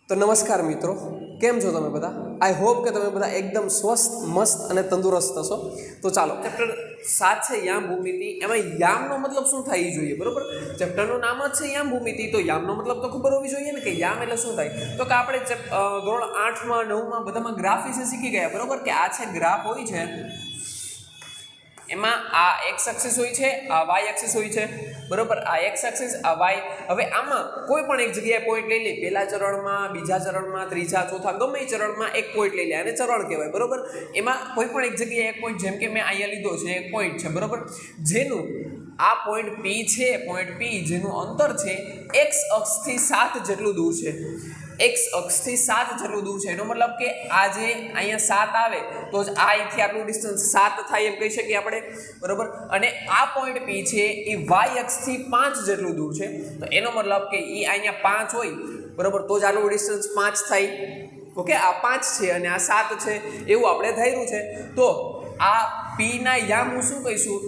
तो नमस्कार मित्रों, केम छो तमे बधा। आई होप के तमे बधा एकदम स्वस्थ मस्त अने तंदुरस्त हशो। तो चालो चैप्टर 7 है याम भूमिति। एमां यामनो मतलब शुं थाय ई जोईए, बरोबर। चैप्टरनुं नाम ज छे याम भूमिति, तो यामनो मतलब तो खबर होवी जोईए ने के याम एटले शुं थाय। तो के आपणे धोरण 8 માં 9 માં બધામાં ગ્રાફ વિશે શીખી ગયા, બરોબર, કે આ છે ગ્રાફ હોય છે, એમાં આ એક્સ એક્સિસ હોય છે, આ વાય એક્સિસ હોય છે, બરોબર। આ એક્સ એક્સિસ, આ વાય। હવે આમાં કોઈ પણ એક જગ્યાએ પોઈન્ટ લઈ લે, પહેલા ચરણમાં, બીજા ચરણમાં, ત્રીજા, ચોથા, ગમે એ ચરણમાં એક પોઈન્ટ લઈ લે, આને ચરણ કહેવાય, બરોબર। એમાં કોઈ પણ એક જગ્યાએ એક પોઈન્ટ, જેમ કે મેં અહીંયા લીધો છે, એક પોઈન્ટ છે, બરોબર, જેનું આ પોઈન્ટ પી છે, પોઈન્ટ પી જેનું અંતર છે એક્સ અક્ષથી 7 જેટલું દૂર છે। एक्स अक्षથી 7 જેટલું દૂર છે, એનો મતલબ કે આ જે અહીંયા 7 આવે તો જ આ અહીંથી આટલું ડિસ્ટન્સ 7 થાય એમ કહી શકીએ આપણે, બરોબર। અને આ પોઈન્ટ પી છે એ વાય અક્ષથી 5 જેટલું દૂર છે, તો એનો મતલબ કે એ અહીંયા 5 હોય, બરોબર, તો જ આટલું ડિસ્ટન્સ 5 થાય। ઓકે, આ 5 છે અને આ 7 છે એવું આપણે ધાર્યું છે। તો આ પી ના યામ હું શું કહીશું,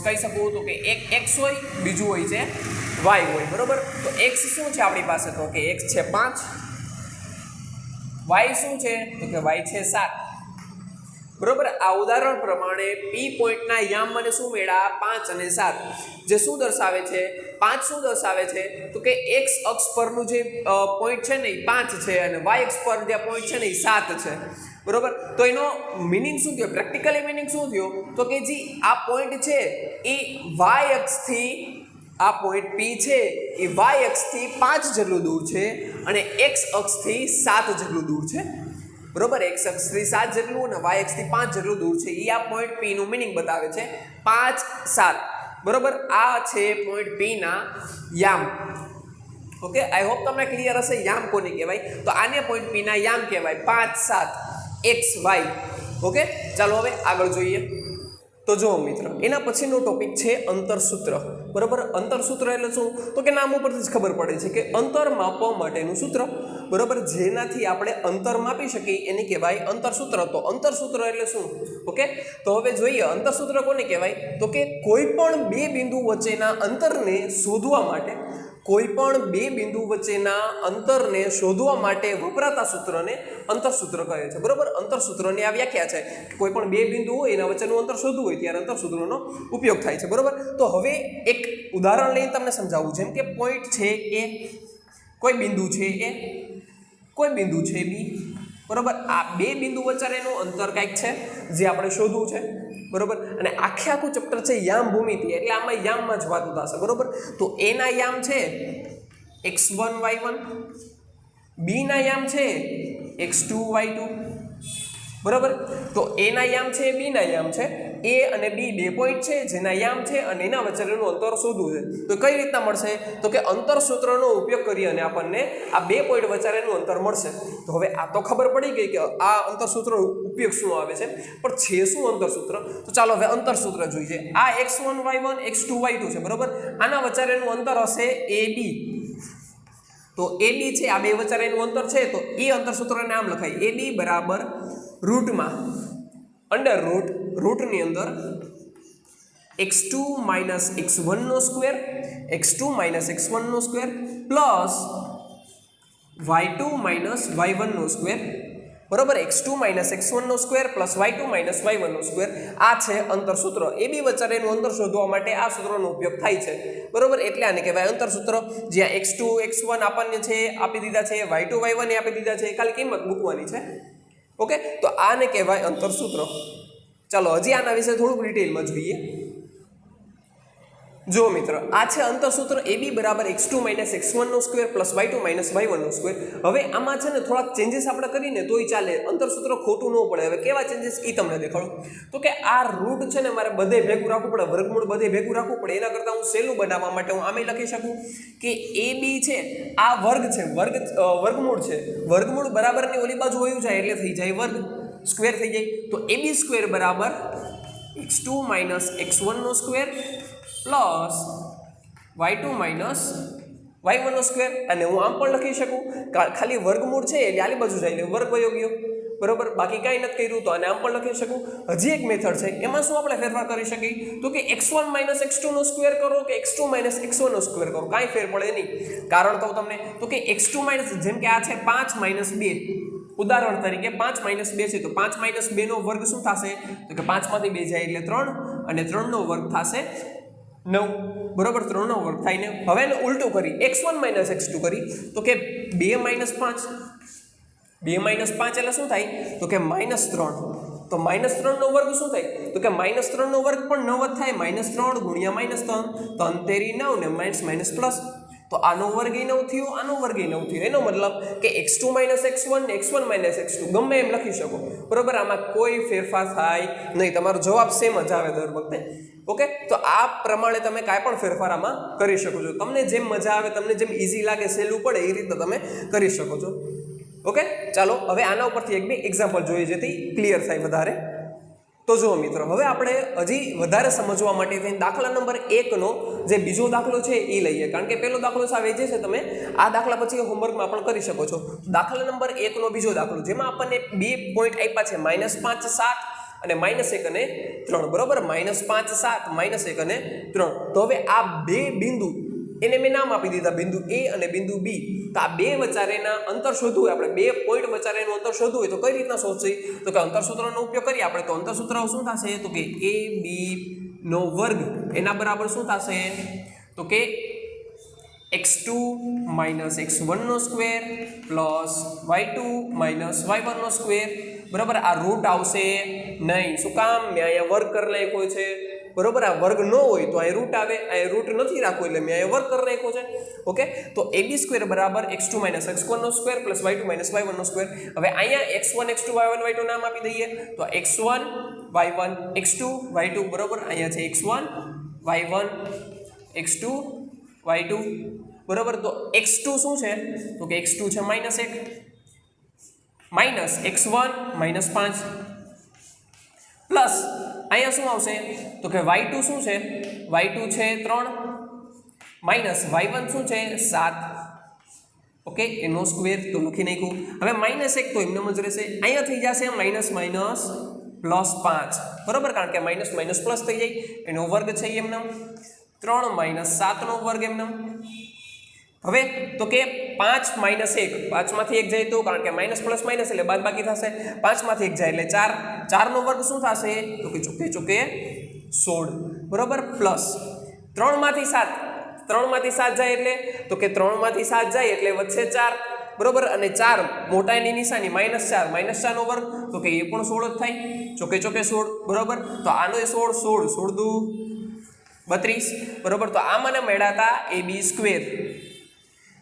કહી શકું તો કે એક એક્સ હોય, બીજું હોય છે વાય હોય, બરોબર। તો એક્સ શું છે આપણી પાસે, તો કે એક્સ છે 5, વાય શું છે તો કે વાય છે 7, બરોબર। આ ઉદાહરણ પ્રમાણે પી પોઈન્ટના યામ મને શું મળ્યા, 5 અને 7, જે શું દર્શાવે છે, 5 શું દર્શાવે છે તો કે એક્સ અક્ષ પરનું જે પોઈન્ટ છે ને એ 5 છે અને વાય અક્ષ પર જે પોઈન્ટ છે ને એ 7 છે, બરોબર। તો એનો મિનિંગ શું થયો, પ્રેક્ટિકલી મિનિંગ શું થયો તો કે જે આ પોઈન્ટ છે એ વાય અક્ષથી, આ પોઈન્ટ પી છે એ વાય અક્ષથી 5 જેટલું દૂર છે અને એક્સ અક્ષથી 7 જેટલું દૂર છે, બરોબર। એક્સ અક્ષથી 7 જેટલું અને વાય અક્ષથી 5 જેટલું દૂર છે, એ આ પોઈન્ટ પી નું મિનિંગ બતાવે છે, 5 7, બરોબર। આ છે પોઈન્ટ પી ના યામ। ઓકે, આઈ હોપ તમને ક્લિયર હશે યામ કોને કહેવાય, તો આને પોઈન્ટ પી ના યામ કહેવાય, 5 7 એક્સ વાય। ઓકે, ચાલો હવે આગળ જોઈએ। તો જો મિત્ર, એના પછીનો ટોપિક છે અંતરસૂત્ર, બરાબર। અંતરસૂત્ર એટલે શું તો કે નામ ઉપરથી જ ખબર પડે છે કે અંતર માપવા માટેનું સૂત્ર, બરાબર, જેનાથી આપણે અંતર માપી શકીએ એને કહેવાય અંતરસૂત્ર। તો અંતરસૂત્ર એટલે શું, ઓકે, તો હવે જોઈએ અંતરસૂત્ર કોને કહેવાય, તો કે કોઈ પણ બે બિંદુ વચ્ચેના અંતરને શોધવા માટે, કોઈ પણ બે બિંદુ વચ્ચેના અંતરને શોધવા માટે વપરાતા સૂત્રને અંતરસૂત્ર કહે છે, બરોબર। અંતરસૂત્રની આ વ્યાખ્યા છે કે કોઈ પણ બે બિંદુ હોય એના વચ્ચેનું અંતર શોધવું હોય ત્યારે અંતરસૂત્રનો ઉપયોગ થાય છે, બરોબર। તો હવે એક ઉદાહરણ લઈને તમને સમજાવું, જેમ કે પોઈન્ટ છે એ, કોઈ બિંદુ છે એ, કોઈ બિંદુ છે બી, બરોબર। આ બે બિંદુ વચ્ચેનું અંતર કંઈક છે જે આપણે શોધવું છે, બરોબર। અને આખું ચેપ્ટર છે યામ ભૂમિતિ, એટલે આમાં યામમાં જ વાત થશે, બરોબર। તો એ ના યામ છે x1 y1, બી ના યામ છે x2 y2, બરોબર। તો એ ના યામ છે, બી ના યામ છે, એ અને બી બે પોઈન્ટ છે જેના યામ છે અને એના વચ્ચેનું અંતર શોધવું છે। તો કઈ રીતના મળશે, તો કે અંતરસૂત્રનો ઉપયોગ કરી અને આપણને આ બે પોઈન્ટ વચ્ચેનું અંતર મળશે। તો હવે આ તો ખબર પડી ગઈ કે આ અંતરસૂત્રનો ઉપયોગ શું આવે છે, પણ છે શું અંતરસૂત્ર, તો ચાલો હવે અંતરસૂત્ર જોઈએ। આ x1 y1 x2 y2 છે, બરોબર। આના વચ્ચેનું અંતર હશે એ બી, તો એ બી છે, આ બે વચ્ચેનું અંતર છે, તો એ અંતરસૂત્રને આમ લખાય, એ બી બરાબર રૂટમાં અંડર રૂટની અંદર x2 માઇનસ x1 નો સ્ક્વેર, x2 માઇનસ x1 નો square plus y2 minus y1 નો સ્ક્વેર, બરોબર। x2 માઇનસ x1 નો square plus y2 minus y1 નો સ્ક્વેર, આ છે અંતરસૂત્ર। એ બી વચ્ચેનું અંતર શોધવા માટે આ સૂત્રનો ઉપયોગ થાય છે, બરોબર। એટલે આને કહેવાય અંતરસૂત્ર, જ્યાં x2 x1 આપણને છે આપી દીધા છે, y2 y1 એ આપી દીધા છે, ખાલી કિંમત મૂકવાની છે, ઓકે। તો આને કહેવાય અંતરસૂત્ર। ચાલો હજી આના વિશે થોડુંક ડિટેલમાં જોઈએ। જો મિત્ર, આ છે અંતરસૂત્ર એ બી બરાબર x2 માઇનસ x1 નો square plus y2 minus y1 નો સ્ક્વેર। હવે આમાં છે ને થોડાક ચેન્જીસ આપણે કરીને તોય ચાલે, અંતરસૂત્ર ખોટું ન પડે। હવે કેવા ચેન્જીસ એ તમને દેખાડું, તો કે આ રૂટ છે ને મારે બધે ભેગું રાખવું પડે, વર્ગમૂળ બધે ભેગું રાખવું પડે, એના કરતાં હું સહેલું બનાવવા માટે હું આમે લખી શકું કે એ બી છે આ વર્ગ છે, વર્ગમૂળ છે, વર્ગમૂળ બરાબરની ઓલી બાજુ વયું જાય એટલે થઈ જાય વર્ગ, સ્ક્વેર થઈ જાય। તો એ બી સ્ક્વેર બરાબર x2 માઇનસ x1 નો square plus y2 minus y1 નો સ્ક્વેર, અને હું આમ પણ લખી શકું ખાલી વર્ગમૂળ છે એટલે આલી બાજુ જાય એટલે વર્ગ વયો ગયો, બરોબર, બાકી કાંઈ નથી કર્યું તો આને આમ પણ લખી શકું. હજી એક મેથડ છે, એમાં શું આપણે ફેરફાર કરી શકીએ તો કે x1 માઇનસ x2 નો સ્ક્વેર કરો કે x2 માઇનસ x1 નો સ્ક્વેર કરો, કાંઈ ફેર પડે નહીં. કારણ કહું તમને તો કે x2 માઇનસ, જેમ કે આ છે 5 માઇનસ 2, ઉદાહરણ તરીકે 5 માઇનસ 2 છે તો 5 માઇનસ 2 નો વર્ગ શું થશે તો કે 5 માંથી 2 જાય એટલે 3 અને 3 નો વર્ગ થશે 9, બરોબર, 3 નો વર્ગ થાય ને. હવે એને ઉલટું કરી x1 માઇનસ x2 કરી તો કે 2 માઇનસ 5 એટલે શું થાય તો કે -3, તો -3 નો વર્ગ શું થાય તો કે -3 નો વર્ગ પણ 9 જ થાય, -3 ગુણ્યા -3, 3 તેરી 9 ને માઇનસ પ્લસ, તો આનો વર્ગ 9 થયો, આનો વર્ગ 9 થયો. એનો મતલબ કે x2 માઇનસ x1 ને x1 માઇનસ x2 ગમે એમ લખી શકો, બરોબર, આમાં કોઈ ફેરફાર થાય નહીં, તમારો જવાબ સેમ જ આવે દર વખતે. ઓકે, તો આ પ્રમાણે તમે કાંઈ પણ ફેરફાર આમાં કરી શકો છો, તમને જેમ મજા આવે, તમને જેમ ઈઝી લાગે, સહેલું પડે એ રીતે તમે કરી શકો છો. ઓકે, ચાલો હવે આના ઉપરથી એક બે એક્ઝામ્પલ જોઈએ જેથી ક્લિયર થાય વધારે. તો જુઓ મિત્રો, હવે આપણે હજી વધારે સમજવા માટે થઈને દાખલા નંબર 1 નો જે બીજો દાખલો છે એ લઈએ, કારણ કે પહેલો દાખલો સાવે જે છે તમે આ દાખલા પછી હોમવર્કમાં પણ કરી શકો છો. દાખલા નંબર 1 નો બીજો દાખલો, જેમાં આપણને 2 પોઈન્ટ આપ્યા છે -5, 7 અને -1 અને 3, બરોબર, -5, 7, -1 અને 3. તો હવે આ બે બિંદુ એને મેં નામ આપી દીધા, બિંદુ A અને બિંદુ B. તો આ બે વચ્ચેના અંતર શોધવું હોય આપણે, બે પોઈન્ટ વચ્ચેનું અંતર શોધવું હોય તો કઈ રીતના શોધશી તો કે અંતર સૂત્રનો ઉપયોગ કરીએ આપણે. તો અંતર સૂત્ર શું થશે તો કે AB નો વર્ગ એના બરાબર શું થશે તો કે x2 માઇનસ x1 નો square plus y2 minus y1 નો સ્ક્વેર, બરાબર. આ રૂટ આવશે નહીં, શું કામ, મેં અહીંયા વર્ગ કરી નાખ્યો છે, બરોબર. આ વર્ગ ન હોય તો અહીં રૂટ આવે, અહીં રૂટ નથી રાખવું એટલે મેં અહીંયા વર્ગ કરી નાખ્યો છે. ઓકે, તો AB સ્ક્વેર બરાબર x2 માઇનસ x1 નો square plus y2 minus y1 નો સ્ક્વેર. હવે અહીંયા x1 x2 y1 y2 નામ આપી દઈએ, તો x1 y1 x2 y2, બરોબર. અહીંયા છે x1 y1 x2 y2, બરોબર. તો x2 શું છે તો કે x2 છે -1 માઇનસ x1 -5 પ્લસ અહીંયા શું આવશે તો કે y2 શું છે, y2 છે 3 માઇનસ y1 શું છે 7. ઓકે, એનો સ્ક્વેર તો લખી નાખ્યું. હવે -1 તો એમને જ રહેશે, અહીંયા થઈ જશે માઇનસ માઇનસ પ્લસ 5, બરોબર, કારણ કે માઇનસ માઇનસ પ્લસ થઈ જાય, એનો વર્ગ છે એમને 3 માઇનસ 7 નો વર્ગ એમને. હવે તો કે 5 માઇનસ 1, 5 માંથી 1 જાય તો, કારણ કે માઇનસ પ્લસ માઇનસ એટલે બાદ બાકી થશે, 5 માંથી 1 જાય એટલે 4, 4 નો વર્ગ શું થશે તો કે ચોકે ચોકે 16, બરોબર, પ્લસ 3 માંથી 7, 3 માંથી 7 જાય એટલે તો કે 3 માંથી 7 જાય એટલે વધશે 4, બરોબર. અને 4 મોટાઈની નિશાની -4 નો વર્ગ તો કે એ પણ 16 જ થાય, ચોકે ચોકે 16, બરોબર. તો આનો 16 16 દુ 32, બરોબર. તો આ મને મળ્યા હતા AB સ્ક્વેર,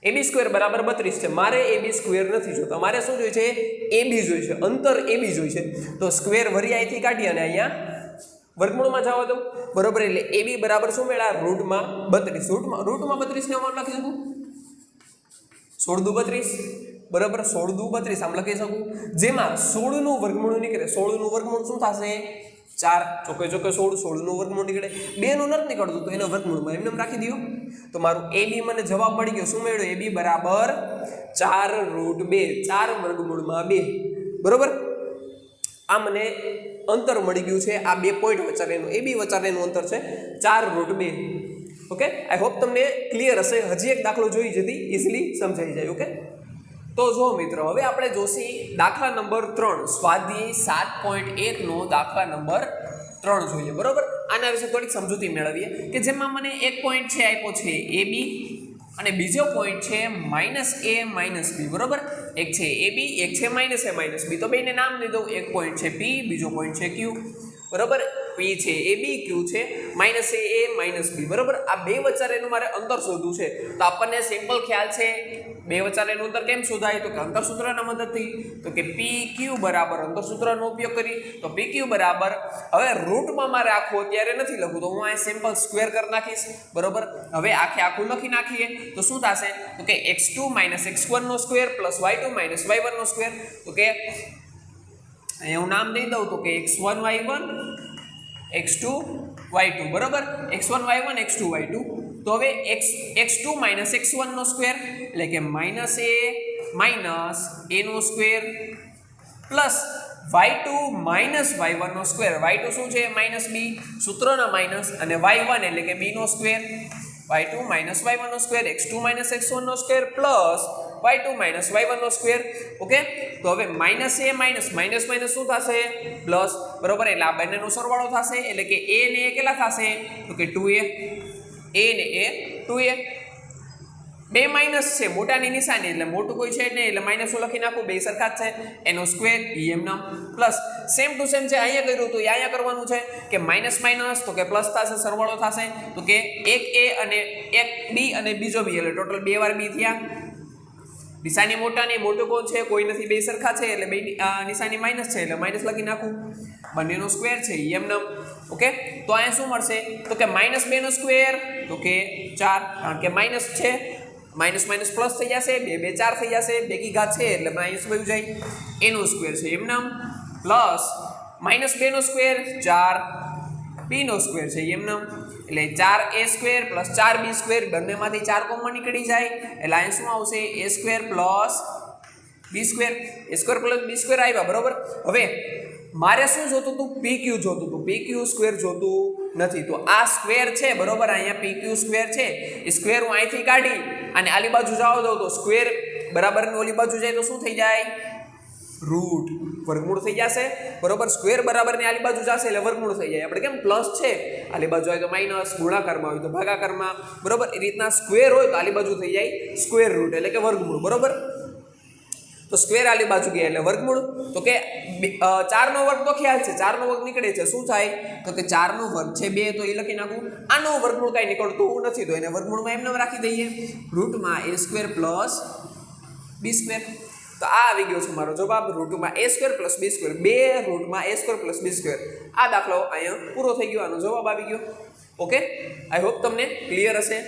AB સ્ક્વેર બરાબર 32 છે. મારે AB સ્ક્વેર નથી જોતો, મારે શું જોઈએ છે AB જોઈએ છે, અંતર AB જોઈએ છે. તો સ્ક્વેર વરી અહીંથી કાઢી અને અહીંયા વર્ગમૂળમાં જવા દઉં, બરોબર. એટલે AB બરાબર શું મળ્યા રૂટમાં 32, રૂટમાં 32 ને હું લખી શકું 16 દુ 32, બરાબર, 16 દુ 32 આમ લખી શકું, જેમાં 16 નું વર્ગમૂળ નીકળે, 16 નું વર્ગમૂળ શું થશે 4, ચોકે ચોકે 16 નું વર્ગમૂળ નીકળે, 2 નું નથી નીકળતું તો એનો વર્ગમૂળમાં એમને રાખી દો. તો મારું AB મને જવાબ મળી ગયો, શું મળ્યો AB બરાબર 4√2, 4 વર્ગમૂળમાં 2, બરોબર. આ મને અંતર મળી ગયું છે, આ બે પોઈન્ટ વચ્ચેનું AB વચ્ચેનું અંતર છે 4√2. ઓકે, આઈ હોપ તમને ક્લિયર હશે. હજી એક દાખલો જોઈ જેથી ઇઝીલી સમજાઈ જાય. ઓકે, તો જો મિત્રો હવે આપણે જોશી દાખલા નંબર 3, સ્વાધ્યાય 7.1 નો દાખલા નંબર 3 જોઈએ, બરોબર. આના વિશે થોડીક સમજૂતી મેળવીએ કે જેમાં મને એક પોઈન્ટ છે આપ્યો છે AB અને બીજો પોઈન્ટ છે -a -b, બરોબર. એક છે AB, એક છે -a -b, તો બેને નામ દઈ દઉં. એક પોઈન્ટ છે P, બીજો પોઈન્ટ છે Q, બરોબર. P છે AB, Q છે -a -b, બરોબર. આ બે વચ્ચેનું મારે અંતર શોધવું છે. તો આપણને સિમ્પલ ખ્યાલ છે બે વચ્ચેનું અંતર કેમ શોધાય તો કે અંતર સૂત્રના મદદથી. તો કે PQ બરાબર અંતર સૂત્રનો ઉપયોગ કરી તો PQ બરાબર, હવે રૂટમાં મારે આખું અત્યારે નથી લખવું તો હું આ સિમ્પલ સ્ક્વેર કરી નાખીશ, બરોબર. હવે આખું લખી નાખીએ તો શું થશે તો કે x2 x1 નો સ્ક્વેર પ્લસ y2 y1 નો સ્ક્વેર. તો કે અહીંયા હું નામ દઈ દઉં તો કે x1 y1 x2 y2, બરોબર. x1 y1 x2 y2. તો હવે x2 x1 નો સ્ક્વેર એટલે કે -a નો square plus y2 minus y1 નો સ્ક્વેર. y2 શું છે માઇનસ બી, સૂત્રના માઇનસ, અને y1 એટલે કે બી નો સ્ક્વેર. y2 માઇનસ y1 નો સ્ક્વેર, x2 માઇનસ x1 નો square plus y2 minus y1 નો સ્ક્વેર. ઓકે, તો હવે minus A minus minus minus શું થશે પ્લસ, બરોબર. એટલે આ બંનેનો સરવાળો થશે એટલે કે a ને a કેટલા થશે તો કે 2a, a ને a 2a. બે માઇનસ છે, મોટાની નિશાની એટલે મોટું કોઈ છે નહીં એટલે માઇનસ હું લખી નાખું, બે સરખા જ છે, એનો સ્ક્વેર એમના પ્લસ સેમ ટુ સેમ છે અહીંયા કર્યું તો અહીંયા કરવાનું છે કે માઇનસ માઇનસ તો કે પ્લસ થશે, સરવાળો થશે તો કે એક એ અને એક બી અને બીજો બી એટલે ટોટલ 2 વાર બી થયા. નિશાની મોટાની, મોટું કોણ છે કોઈ નથી, બે સરખા છે એટલે બે નિશાની માઇનસ છે એટલે માઇનસ લખી નાખું, બંનેનો સ્ક્વેર છે એમના. ઓકે, તો અહીંયા શું મળશે તો કે માઇનસ 2 નો સ્ક્વેર તો કે 4, કારણ કે માઇનસ છે, માઇનસ માઇનસ પ્લસ થઈ જશે, 2 2 4 થઈ જશે, બેકી ઘાત છે એટલે માઇનસ વયું જાય, એનો સ્ક્વેર છે એમના પ્લસ માઇનસ 2 નો સ્ક્વેર 4 બી નો સ્ક્વેર છે એમના એટલે 4a square plus 4b square, બંનેમાંથી 4 કોમન નીકળી જાય એટલે અહીં શું આવશે a square plus b square, a square plus b square આવ્યા, બરોબર. હવે મારે શું જોતું હતું pq જોતું હતું, pq સ્ક્વેર જોતું નથી, તો આ સ્ક્વેર છે બરોબર, અહીંયા pq સ્ક્વેર છે એ સ્ક્વેર હું અહીંથી કાઢી અને આલી બાજુ જવા દઉં તો સ્ક્વેર બરાબર ની ઓલી બાજુ જાય તો શું થઈ જાય રૂટ, વર્ગમૂળ થઈ જશે, બરોબર. સ્ક્વેર બરાબર ની આલી બાજુ જશે એટલે વર્ગમૂળ થઈ જાય. આપણે કેમ પ્લસ છે આલી બાજુ હોય તો માઇનસ, ગુણાકારમાં હોય તો ભાગાકારમાં, બરોબર. એ રીતના સ્ક્વેર હોય તો આલી બાજુ થઈ જાય સ્ક્વેર રૂટ એટલે કે વર્ગમૂળ, બરોબર. તો સ્ક્વેર આલી બાજુ ગયા એટલે વર્ગમૂળ, તો કે 4 નો વર્ગ તો ખ્યાલ છે, 4 નો વર્ગ નીકળે છે, શું થાય તો કે 4 નો વર્ગ છે 2 તો એ લખી નાખું, આનો વર્ગમૂળ કાંઈ નીકળતું નથી તો એને વર્ગમૂળમાં એમને રાખી દઈએ, રૂટમાં a square plus b square. તો આ આવી ગયો છે મારો જવાબ, રૂટમાં a square plus b square, 2 રૂટમાં a square plus b square. આ દાખલો અહીંયા પૂરો થઈ ગયો, આનો જવાબ આવી ગયો. ઓકે, આઈ હોપ તમને ક્લિયર હશે.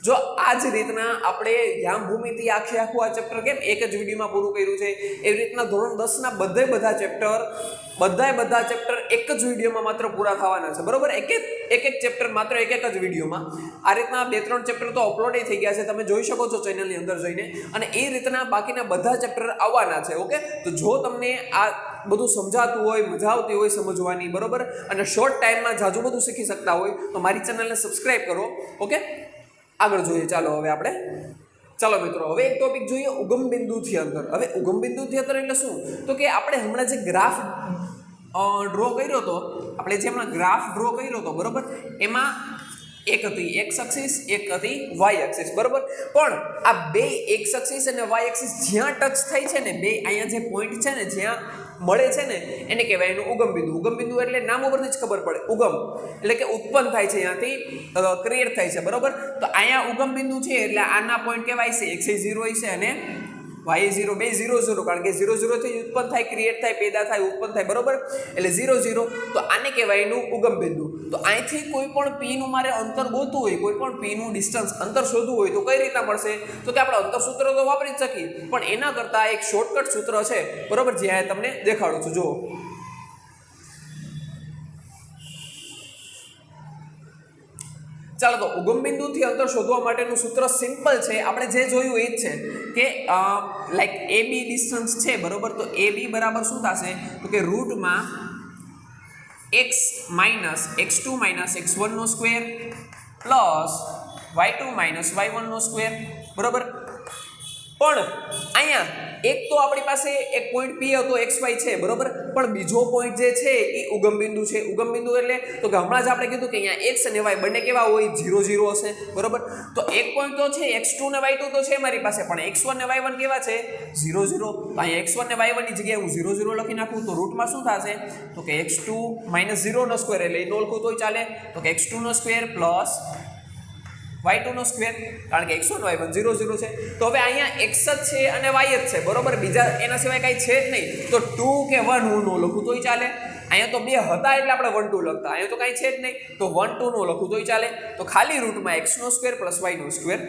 જો આ જ રીતના આપણે યામ ભૂમિતિ આખું આ ચેપ્ટર કેમ એક જ વિડીયોમાં પૂરું કર્યું છે, એવી રીતના ધોરણ 10ના બધા ચેપ્ટર એક જ વિડીયોમાં માત્ર પૂરા થવાના છે, બરોબર. એક ચેપ્ટર માત્ર એક જ વિડીયોમાં. આ રીતના 2-3 ચેપ્ટર તો અપલોડ થઈ ગયા છે, તમે જોઈ શકો છો ચેનલની અંદર જઈને, અને એ રીતના બાકીના બધા ચેપ્ટર આવવાના છે. ઓકે, તો જો તમને આ બધું સમજાતું હોય, મજા આવતી હોય સમજવાની, બરોબર, અને શોર્ટ ટાઈમમાં જાજુ બધું શીખી શકતા હોય તો મારી ચેનલને સબસ્ક્રાઈબ કરો. ઓકે, આગળ જોઈએ. ચાલો મિત્રો, હવે એક ટોપિક જોઈએ ઉગમ બિંદુથી અંતર. હવે ઉગમ બિંદુથી અંતર એટલે શું તો કે આપણે હમણાં જે ગ્રાફ ડ્રો કર્યો હતો, બરોબર, એમાં એક હતી એક્સ એક્સિસ, એક હતી વાય એક્સિસ, બરોબર. પણ આ બે એક્સ એક્સિસ અને વાય એક્સિસ જ્યાં ટચ થાય છે ને, બે અહીંયા જે પોઈન્ટ છે ને જ્યાં મળે છે ને, એને કહેવાય એનું ઉગમ બિંદુ. ઉગમ બિંદુ એટલે નામ ઉપરથી જ ખબર પડે, ઉગમ એટલે કે ઉત્પન્ન થાય છે, ત્યાંથી ક્રિએટ થાય છે, બરોબર. તો અહીંયા ઉગમ બિંદુ છે એટલે આના પોઈન્ટ કહેવાય છે x 0 છે અને y 0, બે 0 0, કારણ કે 0 0 થી ઉત્પન્ન થાય, ક્રિએટ થાય, પેદા થાય, ઉત્પન્ન થાય, બરોબર. એટલે 0 0, તો આને કહેવાય એનું ઉગમ બિંદુ. તો અહીંથી કોઈ પણ p નું મારે અંતર ગોતવું હોય, કોઈ પણ p નું ડિસ્ટન્સ અંતર શોધવું હોય તો કઈ રીતના મળશે તો કે આપણે અંતર સૂત્ર તો વાપરી જ શકીએ, પણ એના કરતાં એક શોર્ટકટ સૂત્ર છે, બરોબર, જે આ તમને દેખાડું છું. જુઓ, ચાલો, તો ઉગમ બિંદુથી અંતર શોધવા માટેનું સૂત્ર સિમ્પલ છે, આપણે જે જોયું એ જ છે કે લાઈક એ બી ડિસ્ટન્સ છે, બરોબર. તો એ બી બરાબર શું થશે તો કે રૂટમાં x minus x2 minus x1 નો square plus y2 minus y1 નો સ્ક્વેર, બરોબર. પણ અહીંયા એક તો આપણી પાસે એક પોઈન્ટ p હતો xy છે, બરોબર, પણ બીજો પોઈન્ટ જે છે એ ઉગમ બિંદુ છે. ઉગમ બિંદુ એટલે તો કે હમણાં જ આપણે કીધું કે અહીંયા x અને y બંને કેવા હોય 0 0 હશે, બરોબર. તો એક પોઈન્ટ તો છે x2 ને y2 તો છે મારી પાસે, પણ x1 ને y1 કેવા છે 0 0. તો અહીંયા x1 ને y1 ની જગ્યાએ હું 0 0 લખી નાખું તો રૂટમાં શું થશે તો કે x2 માઇનસ 0 નો સ્ક્વેર એટલે એ ઓળખું તોય ચાલે, તો કે x2 નો સ્ક્વેર પ્લસ y2 નો સ્ક્વેર, કારણ કે x1 y1 0 0 છે. તો હવે અહીંયા x જ છે અને y જ છે, બરોબર, બીજા એના સિવાય કાંઈ છે જ નહીં, તો 2 કે 1 હું નો લખું તોય ચાલે. અહીંયા તો 2 હતા એટલે આપણે 1 2 લખતા, અહીંયા તો કાંઈ છે જ નહીં તો 1 2 નો લખું તોય ચાલે. તો ખાલી રૂટમાં x નો સ્ક્વેર પ્લસ y નો સ્ક્વેર,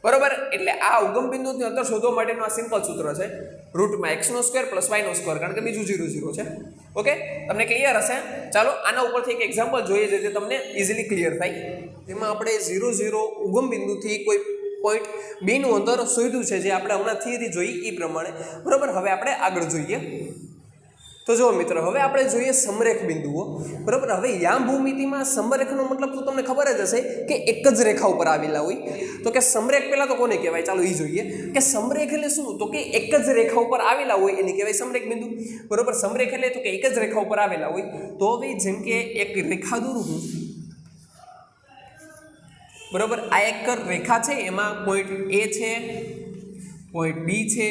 બરોબર. એટલે આ ઉગમ બિંદુથી અંતર શોધવા માટેનું આ સિમ્પલ સૂત્ર છે, રૂટમાં x નો સ્ક્વેર પ્લસ y નો સ્ક્વેર, કારણ કે બીજું 0 0 છે. ઓકે, તમને ક્લિયર હશે. ચાલો આના ઉપરથી એક એક્ઝામ્પલ જોઈએ જેથી તમને ઇઝીલી ક્લિયર થાય. તેમાં આપણે 0 0 ઉગમ બિંદુથી કોઈ પોઈન્ટ બીનું અંતર શોધ્યું છે, જે આપણે હમણાં થિયરી જોઈ એ પ્રમાણે, બરાબર. હવે આપણે આગળ જોઈએ. તો જો મિત્રો, હવે આપણે જોઈએ સમરેખ બિંદુઓ, બરાબર. હવે યામ ભૂમિતિમાં સમરેખનો મતલબ તો તમને ખબર જ હશે કે એક જ રેખા ઉપર આવેલા હોય. તો કે સમરેખ પહેલાં તો કોને કહેવાય, ચાલો એ જોઈએ કે સમરેખ એટલે શું. તો કે એક જ રેખા ઉપર આવેલા હોય એને કહેવાય સમરેખ બિંદુ, બરાબર. સમરેખ એટલે તો કે એક જ રેખા ઉપર આવેલા હોય. તો હવે જેમ કે એક રેખા દોરું હું, બરાબર. આ એક રેખા છે, એમાં પોઈન્ટ એ છે, પોઈન્ટ બી છે,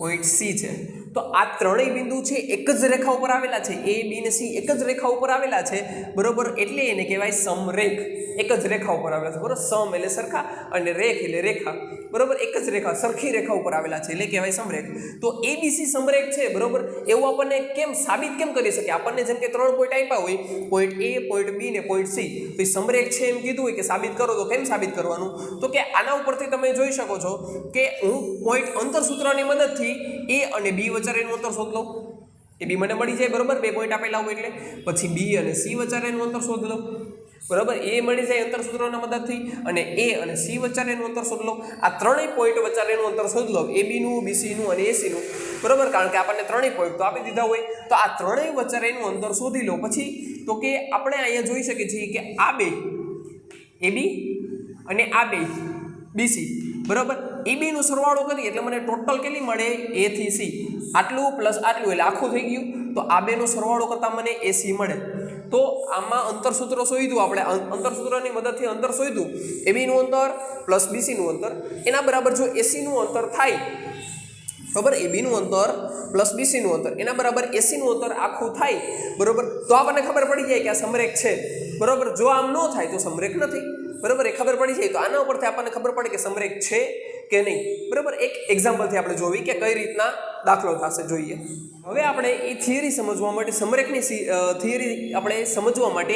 પોઈન્ટ સી છે. તો આ ત્રણેય બિંદુ છે એક જ રેખા ઉપર આવેલા છે, એ બી ને સી એક જ રેખા ઉપર આવેલા છે, બરોબર. એટલે એને કહેવાય સમરેખ. એક જ રેખા ઉપર આવેલા છે, બરોબર. સમ એટલે સરખા અને રેખ એટલે રેખા, બરોબર. એક જ રેખા, સરખી રેખા ઉપર આવેલા છે એટલે કહેવાય સમરેખ. તો એબીસી સમરેખ છે, બરોબર. એવું આપણને કેમ સાબિત કેમ કરી શકે? આપણને જેમ કે 3 પોઈન્ટ આપ્યા હોય, પોઈન્ટ એ, પોઈન્ટ બી ને પોઈન્ટ સી, તો એ સમરેખ છે એમ કીધું હોય કે સાબિત કરો, તો કેમ સાબિત કરવાનું? તો કે આના ઉપરથી તમે જોઈ શકો છો કે હું પોઈન્ટ અંતરસૂત્રની મદદથી એ અને બી વચ્ચેનું અંતર શોધ લઉં. એ બી મને મળી જાય, બરોબર. 2 પોઈન્ટ આપેલા હોય એટલે પછી બી અને સી વચ્ચેનું અંતર શોધ લઉં, બરાબર. એ મળી જાય અંતરસૂત્રોના મદદથી, અને એ અને સી વચ્ચેનું અંતર શોધ લો. આ ત્રણેય પોઈન્ટ વચ્ચેનું અંતર શોધ લો, એ બીનું, બીસીનું અને એસીનું, બરાબર. કારણ કે આપણને ત્રણેય પોઈન્ટ તો આપી દીધા હોય. તો આ ત્રણેય વચ્ચેનું અંતર શોધી લો. પછી તો કે આપણે અહીંયા જોઈ શકીએ છીએ કે આ બે એબી અને આ બે બીસી, બરાબર. એબીનો સરવાળો કરીએ એટલે મને ટોટલ કેટલી મળે? એ થી સી, આટલું પ્લસ આટલું એટલે આખું થઈ ગયું. તો આ બેનો સરવાળો કરતાં મને એસી મળે. તો આમાં અંતરસૂત્ર શોધ્યું આપણે, અંતરસૂત્રની મદદથી અંતર શોધ્યું. એબીનું અંતર પ્લસ બીસીનું અંતર, એના બરાબર જો એસીનું અંતર થાય, બરાબર. એબીનું અંતર પ્લસ બીસીનું અંતર એના બરાબર એસીનું અંતર આખું થાય, બરાબર. તો આપણને ખબર પડી જાય કે આ સમરેખ છે, બરાબર. જો આમ ન થાય તો સમરેખ નથી, બરાબર. એ ખબર પડી જાય. તો આના ઉપરથી આપણને ખબર પડે કે સમરેખ છે કે નહીં, બરાબર. એક એક્ઝામ્પલથી આપણે જોવી કે કઈ રીતના દાખલો થશે, જોઈએ. હવે આપણે એ થિયરી સમજવા માટે, સમરેખની થિયરી આપણે સમજવા માટે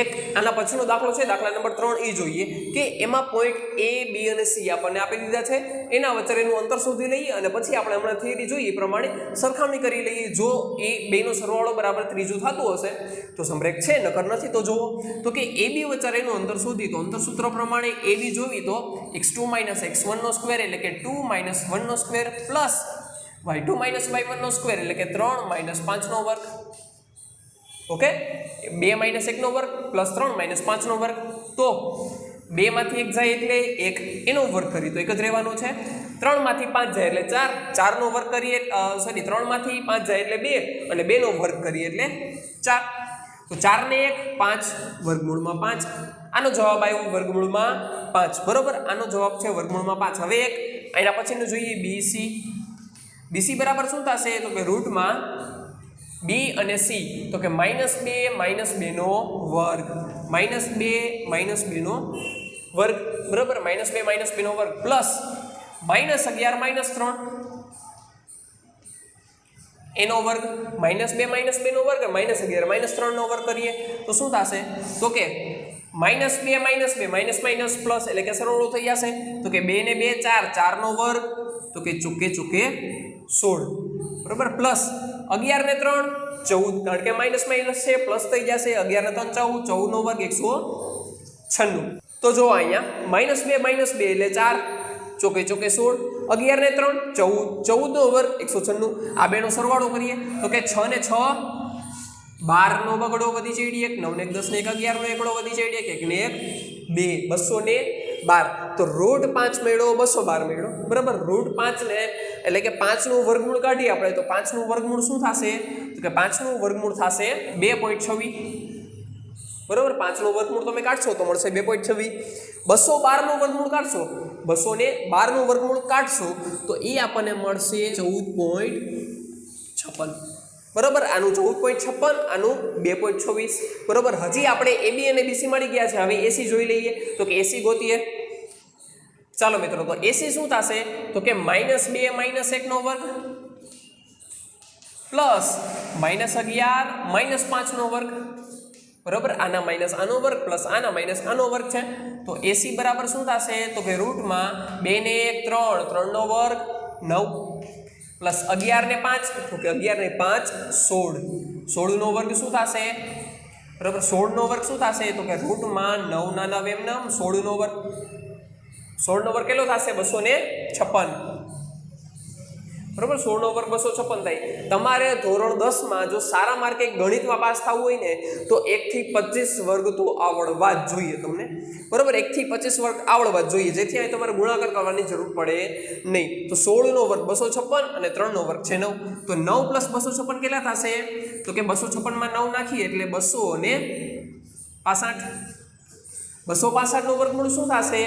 એક આના પછીનો દાખલો છે, દાખલા નંબર 3 એ જોઈએ કે એમાં પોઈન્ટ એ, બી અને સી આપણને આપી દીધા છે. એના વચ્ચેનું અંતર શોધી લઈએ અને પછી આપણે હમણાં થિયરી જોઈએ એ પ્રમાણે સરખામણી કરી લઈએ. જો એ બેનો સરવાળો બરાબર ત્રીજું થતું હશે તો સમરેખ છે, નકર નથી. તો જુઓ, તો કે એ બી વચ્ચેનું અંતર શોધી, તો અંતરસૂત્ર પ્રમાણે એ બી જોવી તો x2 - x1 સ્ક્વેર એટલે કે 2 - 1 square plus y2 - y1 square એટલે કે 3 - 5 વર્ગ. ઓકે, 2 - 1 વર્ગ પ્લસ 3 - 5 વર્ગ. તો 2 માંથી 1 જાય એટલે 1, એનો વર્ગ કરીએ તો 1 જ રહેવાનો છે. 3 માંથી 5 જાય એટલે 4, 4 નો વર્ગ કરીએ, 3 માંથી 5 જાય એટલે 2 અને 2 નો વર્ગ કરીએ એટલે 4. તો 4 ને 1 5 વર્ગમૂળમાં 5. આનો જવાબ આવ્યો વર્ગમૂળમાં 5, બરોબર. આનો જવાબ છે વર્ગમૂળમાં 5. હવે એક એના પછીનું જોઈએ બીસી. બીસી બરાબર શું થશે? તો કે રૂટમાં બી અને સી, તો કે -2 - 2 નો વર્ગ, -2 - 2 નો વર્ગ, બરાબર. -2 - 2 નો વર્ગ પ્લસ -11 - 3 એનો વર્ગ, -2 - 2 નો વર્ગ, -11 - 3 નો વર્ગ કરીએ તો શું થશે? તો કે -2 - 2 પ્લસ એટલે કે સરવાળો થઈ જશે. તો કે 2 ને 2 4, 4 નો વર્ગ, તો કે ચોકે 16, બરાબર. પ્લસ 11 ને 3 14, કારણ કે માઇનસ છે, પ્લસ થઈ જશે. 11 ને 3 14, 14 નો વર્ગ 196. તો જો અહીંયા -2 - 2 એટલે 4, ચોકે 16, 11 ને 3 14, 14 નો વર્ગ 196. આ બેનો સરવાળો કરીએ તો કે 6 ને 6 12 નો બગડો વધી ચડી 1, 9 ને 1 10 ને 1 11 નો એકડો વધી ચડી 1, 1 ને 1 2, 212. તો રૂટ 5 મેળવો, 212 મેળવો, બરાબર. રૂટ 5 ને એટલે કે 5 નું વર્ગમૂળ કાઢીએ આપણે, તો 5 નું વર્ગમૂળ શું થશે? તો કે 5 નું વર્ગમૂળ થશે 2.26, બરાબર. 5 નું વર્ગમૂળ તમે કાઢશો તો મળશે 2.26. 212 નું વર્ગમૂળ કાઢશો, 212 નું વર્ગમૂળ કાઢશો તો એ આપણને મળશે 14.56, બરાબર. આનું 14.56, આનું 2.26, બરાબર. હજી આપણે એબી અને બીસી મળી ગયા છે. હવે એસી જોઈ લઈએ, તો કે એસી ગોતીએ. ચાલો મિત્રો, તો એસી શું થશે? તો કે -2 - 1 નો વર્ગ પ્લસ -11 - 5 નો વર્ગ, બરાબર. આના માઇનસ આનો વર્ગ પ્લસ આના માઇનસ આનો વર્ગ છે. તો એસી બરાબર શું થશે? તો કે રૂટમાં 2 ને 1 3, 3 નો વર્ગ 9 પ્લસ 11 ને 5, તો કે 11 ને 5 16, 16 નો વર્ગ શું થશે? બરાબર. 16 નો વર્ગ શું થશે? તો કે રૂટમાં 9 ના 9 એમ નામ 16 નો વર્ગ, 16 નો વર્ગ કેટલો થશે 256 બરોબર 16 નો વર્ગ 256 થાય તમારે ધોરણ 10 માં જો સારા માર્કે ગણિતમાં પાસ થવું હોય ને તો 1 થી 25 વર્ગ તો આવડવા જ જોઈએ તમને બરોબર 1 થી 25 વર્ગ આવડવા જ જોઈએ જેથી અહીં તમારે ગુણાકાર કરવાની જરૂર પડે નહીં તો 16 નો વર્ગ 256 અને 3 નો વર્ગ છે 9 તો 9 + 256 કેટલા થશે તો કે 256 માં 9 નાખીએ એટલે 265 265 નો વર્ગમૂળ શું થશે